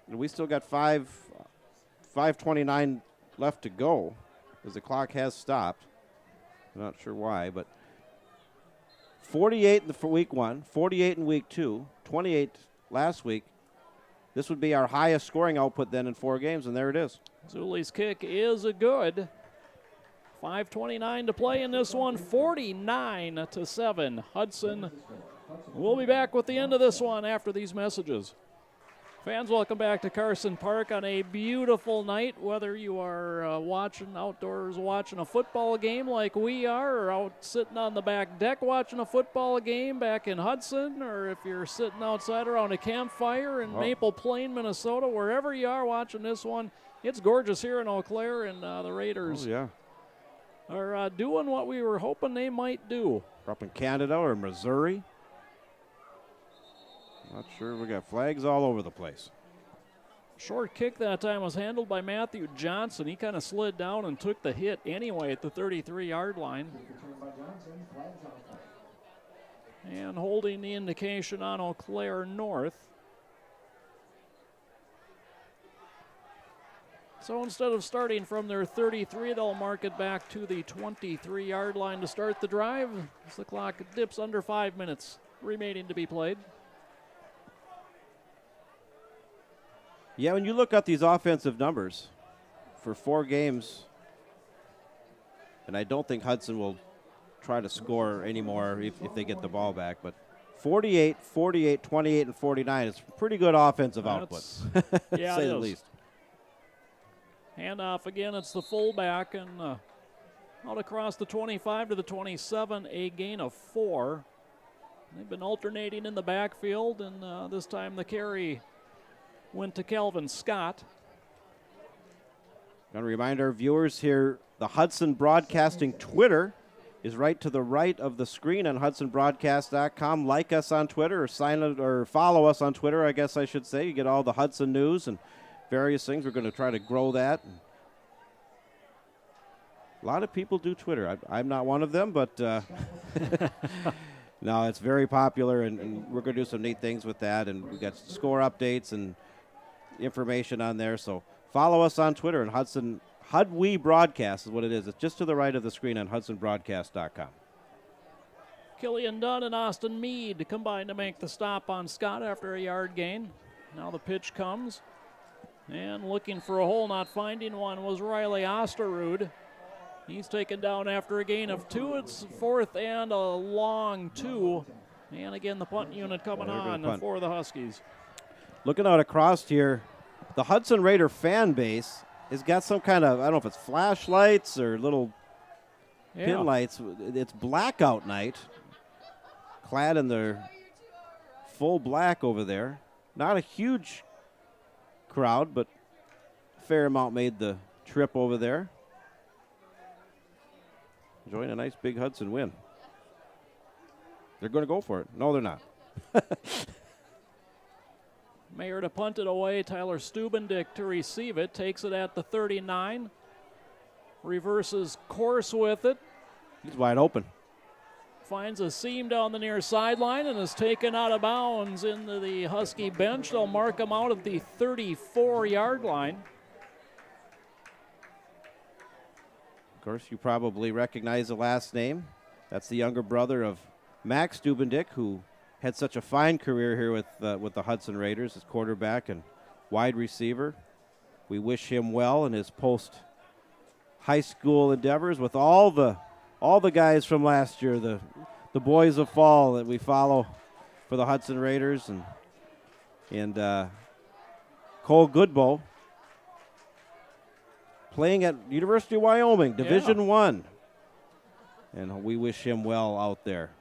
we still got 5:29 left to go as the clock has stopped. I'm not sure why, but 48 for week 1, 48 in week 2, 28 last week. This would be our highest scoring output then in 4 games, and there it is. Zuli's kick is a good. 5:29 to play in this one, 49-7. Hudson. We'll be back with the end of this one after these messages. Fans, welcome back to Carson Park on a beautiful night. Whether you are watching outdoors, watching a football game like we are, or out sitting on the back deck watching a football game back in Hudson, or if you're sitting outside around a campfire in Maple Plain, Minnesota, wherever you are watching this one, it's gorgeous here in Eau Claire, and the Raiders are doing what we were hoping they might do. Up in Canada or Missouri. Not sure. We got flags all over the place. Short kick that time was handled by Matthew Johnson. He kind of slid down and took the hit anyway at the 33-yard line. And holding the indication on Eau Claire North. So instead of starting from their 33, they'll mark it back to the 23-yard line to start the drive as the clock dips under 5 minutes remaining to be played. Yeah, when you look at these offensive numbers for 4 games, and I don't think Hudson will try to score anymore if they get the ball back, but 48, 48, 28, and 49 is pretty good offensive output, to say the least. Handoff again, it's the fullback, and out across the 25 to the 27, a gain of 4. They've been alternating in the backfield, and this time the carry went to Kelvin Scott. Going to remind our viewers here, the Hudson Broadcasting Twitter is right to the right of the screen on hudsonbroadcast.com. Like us on Twitter or follow us on Twitter, I guess I should say. You get all the Hudson news and various things. We're going to try to grow that. A lot of people do Twitter. I'm not one of them, but no, it's very popular, and we're going to do some neat things with that. And we got score updates and information on there. So follow us on Twitter, and HudWe Broadcast is what it is. It's just to the right of the screen on hudsonbroadcast.com. Killian Dunn and Austin Mead combine to make the stop on Scott after a yard gain. Now the pitch comes. And looking for a hole, not finding one, was Riley Osterud. He's taken down after a gain of 2. It's 4th and a long 2. And again, the punt unit coming on for the Huskies. Looking out across here, the Hudson Raider fan base has got some kind of, I don't know if it's flashlights or little pin lights. It's blackout night, clad in their full black over there. Not a huge crowd, but a fair amount made the trip over there. Enjoying a nice big Hudson win. They're going to go for it. No, they're not. Mayer to punt it away. Tyler Stubendick to receive it. Takes it at the 39. Reverses course with it. He's wide open. Finds a seam down the near sideline and is taken out of bounds into the Husky bench. They'll mark him out at the 34-yard line. Of course, you probably recognize the last name. That's the younger brother of Max Stubendick, who had such a fine career here with the Hudson Raiders as quarterback and wide receiver. We wish him well in his post-high school endeavors with all the guys from last year, the boys of fall that we follow for the Hudson Raiders, and Cole Goodbow playing at University of Wyoming, Division I. And we wish him well out there.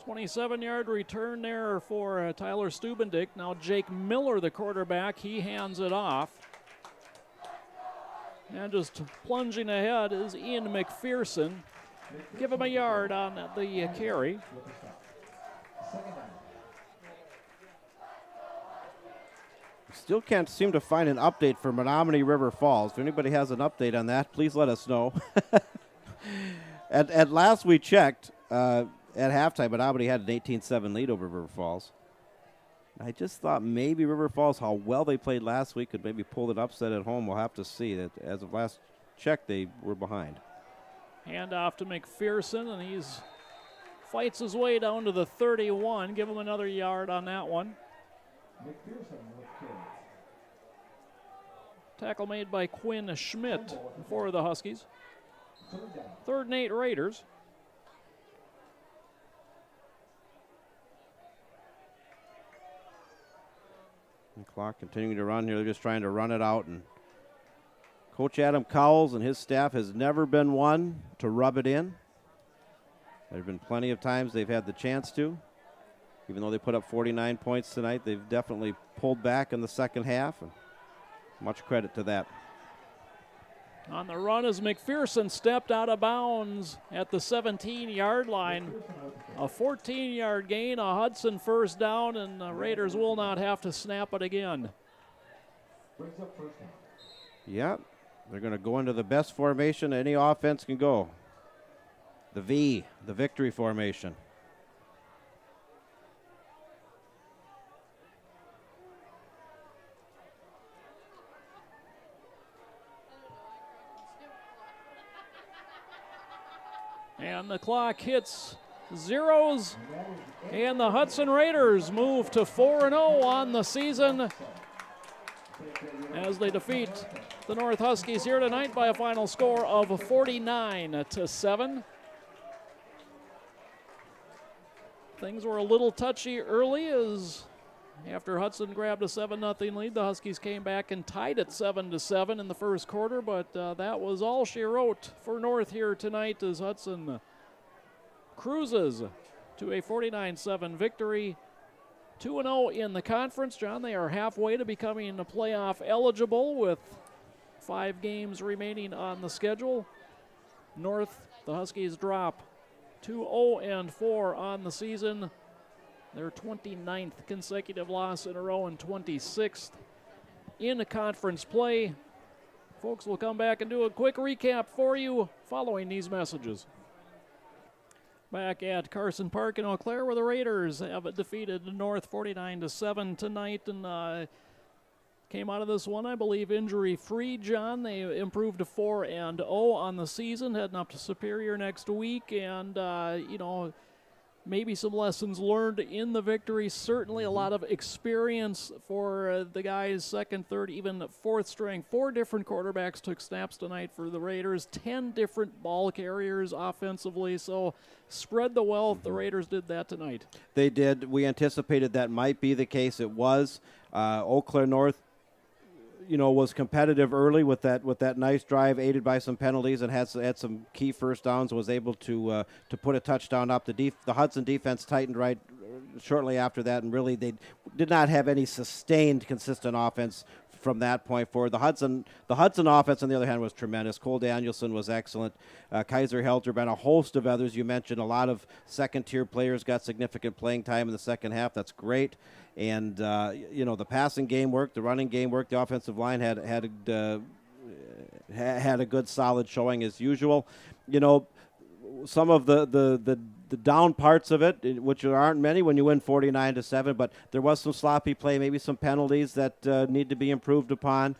27-yard return there for Tyler Stubendick. Now Jake Miller, the quarterback, he hands it off. And just plunging ahead is Ian McPherson. Give him a yard on the carry. Still can't seem to find an update for Menominee River Falls. If anybody has an update on that, please let us know. At last we checked, at halftime, Menominee had an 18-7 lead over River Falls. I just thought maybe River Falls, how well they played last week, could maybe pull an upset at home. We'll have to see. That as of last check, they were behind. Hand off to McPherson, and he's fights his way down to the 31. Give him another yard on that one. Tackle made by Quinn Schmidt for the Huskies. 3rd and 8 Raiders. The clock continuing to run here. They're just trying to run it out. And Coach Adam Cowles and his staff has never been one to rub it in. There have been plenty of times they've had the chance to. Even though they put up 49 points tonight, they've definitely pulled back in the second half. And much credit to that. On the run as McPherson stepped out of bounds at the 17-yard line. A 14-yard gain, a Hudson first down, and the Raiders will not have to snap it again. Yeah, they're going to go into the best formation any offense can go. The V, the victory formation. And the clock hits zeros, and the Hudson Raiders move to 4-0 on the season as they defeat the North Huskies here tonight by a final score of 49-7. Things were a little touchy early as after Hudson grabbed a 7-0 lead, the Huskies came back and tied it 7-7 in the first quarter, but that was all she wrote for North here tonight as Hudson cruises to a 49-7 victory. 2-0 in the conference, John. They are halfway to becoming playoff eligible with 5 games remaining on the schedule. North, the Huskies drop 2-0-4 on the season. Their 29th consecutive loss in a row and 26th in conference play. Folks, we'll come back and do a quick recap for you following these messages. Back at Carson Park in Eau Claire, where the Raiders have defeated the North 49-7 tonight, and came out of this one, I believe, injury-free, John. They improved to 4-0 on the season, heading up to Superior next week, and maybe some lessons learned in the victory. Certainly a lot of experience for the guys, second, third, even fourth string. 4 different quarterbacks took snaps tonight for the Raiders, 10 different ball carriers offensively. So spread the wealth. The Raiders did that tonight. They did. We anticipated that might be the case. It was. Eau Claire North, was competitive early with that nice drive, aided by some penalties, and had some key first downs. Was able to put a touchdown up. The Hudson defense tightened right shortly after that, and really they did not have any sustained, consistent offense from that point forward. The Hudson offense, on the other hand, was tremendous. Cole Danielson was excellent. Kaiser Helterbrand, a host of others. You mentioned a lot of second-tier players got significant playing time in the second half. That's great. And, the passing game worked, the running game worked. The offensive line had a good, solid showing as usual. Some of the down parts of it, which there aren't many when you win 49-7, but there was some sloppy play, maybe some penalties that need to be improved upon.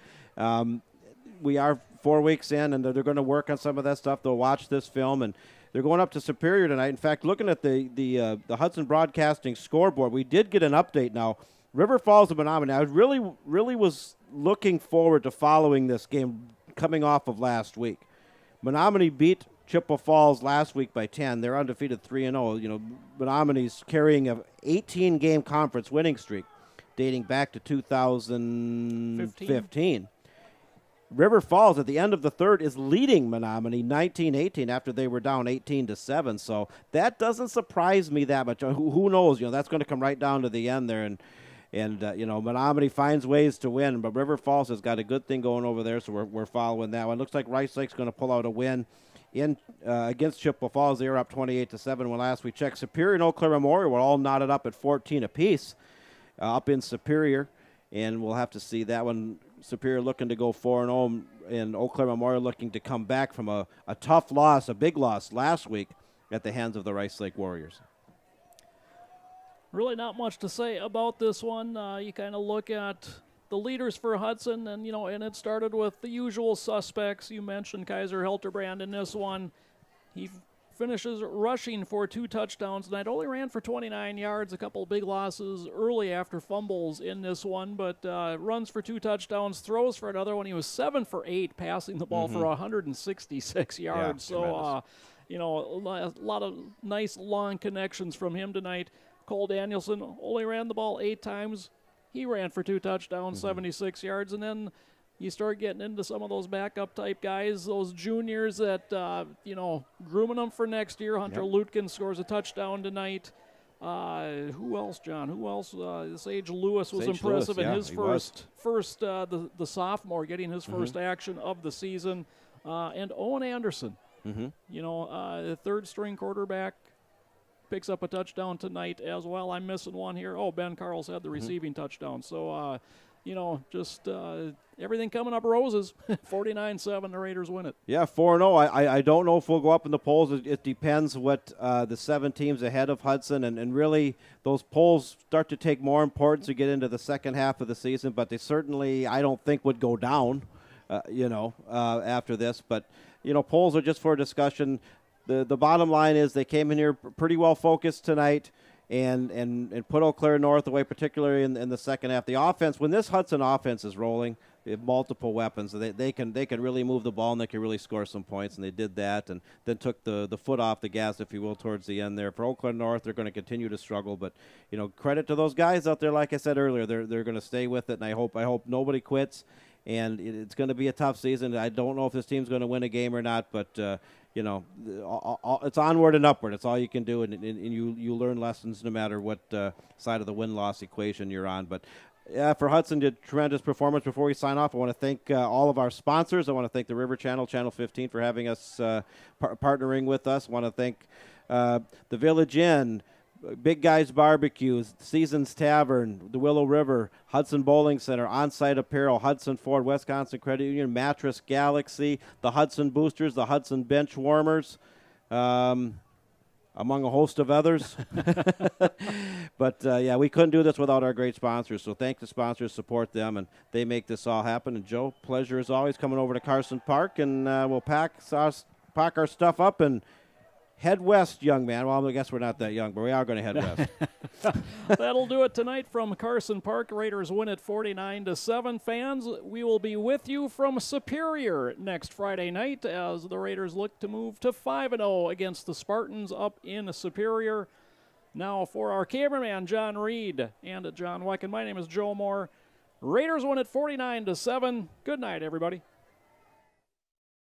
We are 4 weeks in, and they're going to work on some of that stuff. They'll watch this film, and they're going up to Superior tonight. In fact, looking at the Hudson Broadcasting scoreboard, we did get an update now. River Falls and Menominee. I really was looking forward to following this game coming off of last week. Menominee beat Chippewa Falls last week by 10. They're undefeated 3-0. Menominee's carrying a 18-game conference winning streak dating back to 2015. River Falls at the end of the third is leading Menominee 19-18 after they were down 18-7. So that doesn't surprise me that much. Who knows? That's going to come right down to the end there, and Menominee finds ways to win, but River Falls has got a good thing going over there, so we're following that one. Looks like Rice Lake's going to pull out a win against Chippewa Falls. They were up 28-7 when last we checked. Superior and Eau Claire Memorial were all knotted up at 14 apiece up in Superior, and we'll have to see that one. Superior looking to go 4-0, and Eau Claire Memorial looking to come back from a tough loss, a big loss last week at the hands of the Rice Lake Warriors. Really not much to say about this one. You kind of look at the leaders for Hudson, and it started with the usual suspects. You mentioned Kaiser Helterbrand in this one. He finishes rushing for 2 touchdowns tonight. Only ran for 29 yards, a couple big losses early after fumbles in this one, but runs for 2 touchdowns, throws for another one. He was 7 for 8, passing the ball for 166 yards. Yeah, so, a lot of nice long connections from him tonight. Cole Danielson only ran the ball 8 times. He ran for 2 touchdowns, 76 yards, and then you start getting into some of those backup type guys, those juniors that, grooming them for next year. Hunter Lutkin scores a touchdown tonight. Who else, John? Who else? Sage Lewis was impressive in his first the sophomore, getting his first action of the season. And Owen Anderson, the third string quarterback, picks up a touchdown tonight as well. I'm missing one here. Oh, Ben Carls had the receiving touchdown. So, everything coming up roses. 49-7, the Raiders win it. Yeah, 4-0. I don't know if we'll go up in the polls. It depends what the 7 teams ahead of Hudson, and really those polls start to take more importance to get into the second half of the season, but they certainly, I don't think, would go down, after this. But, polls are just for discussion. The bottom line is they came in here pretty well focused tonight and put Eau Claire North away, particularly in the second half. The offense, when this Hudson offense is rolling, they have multiple weapons. They can really move the ball, and they can really score some points, and they did that, and then took the foot off the gas, if you will, towards the end there. For Eau Claire North, they're going to continue to struggle, but credit to those guys out there. Like I said earlier, they're going to stay with it, and I hope nobody quits. And it's going to be a tough season. I don't know if this team's going to win a game or not, but it's onward and upward. It's all you can do, and you learn lessons no matter what side of the win-loss equation you're on. But yeah, for Hudson, did tremendous performance. Before we sign off, I want to thank all of our sponsors. I want to thank the River Channel, Channel 15, for having us partnering with us. I want to thank the Village Inn, Big Guys Barbecue, Seasons Tavern, the Willow River, Hudson Bowling Center, On-Site Apparel, Hudson Ford, Wisconsin Credit Union, Mattress Galaxy, the Hudson Boosters, the Hudson Bench Warmers, among a host of others. But, we couldn't do this without our great sponsors. So thank the sponsors, support them, and they make this all happen. And, Joe, pleasure as always coming over to Carson Park, and we'll pack our stuff up and Head west, young man. Well, I guess we're not that young, but we are going to head west. That'll do it tonight from Carson Park. Raiders win at 49-7. Fans, we will be with you from Superior next Friday night as the Raiders look to move to 5-0 against the Spartans up in Superior. Now for our cameraman, John Reed, and John Wecken, my name is Joe Moore. Raiders win at 49-7. Good night, everybody.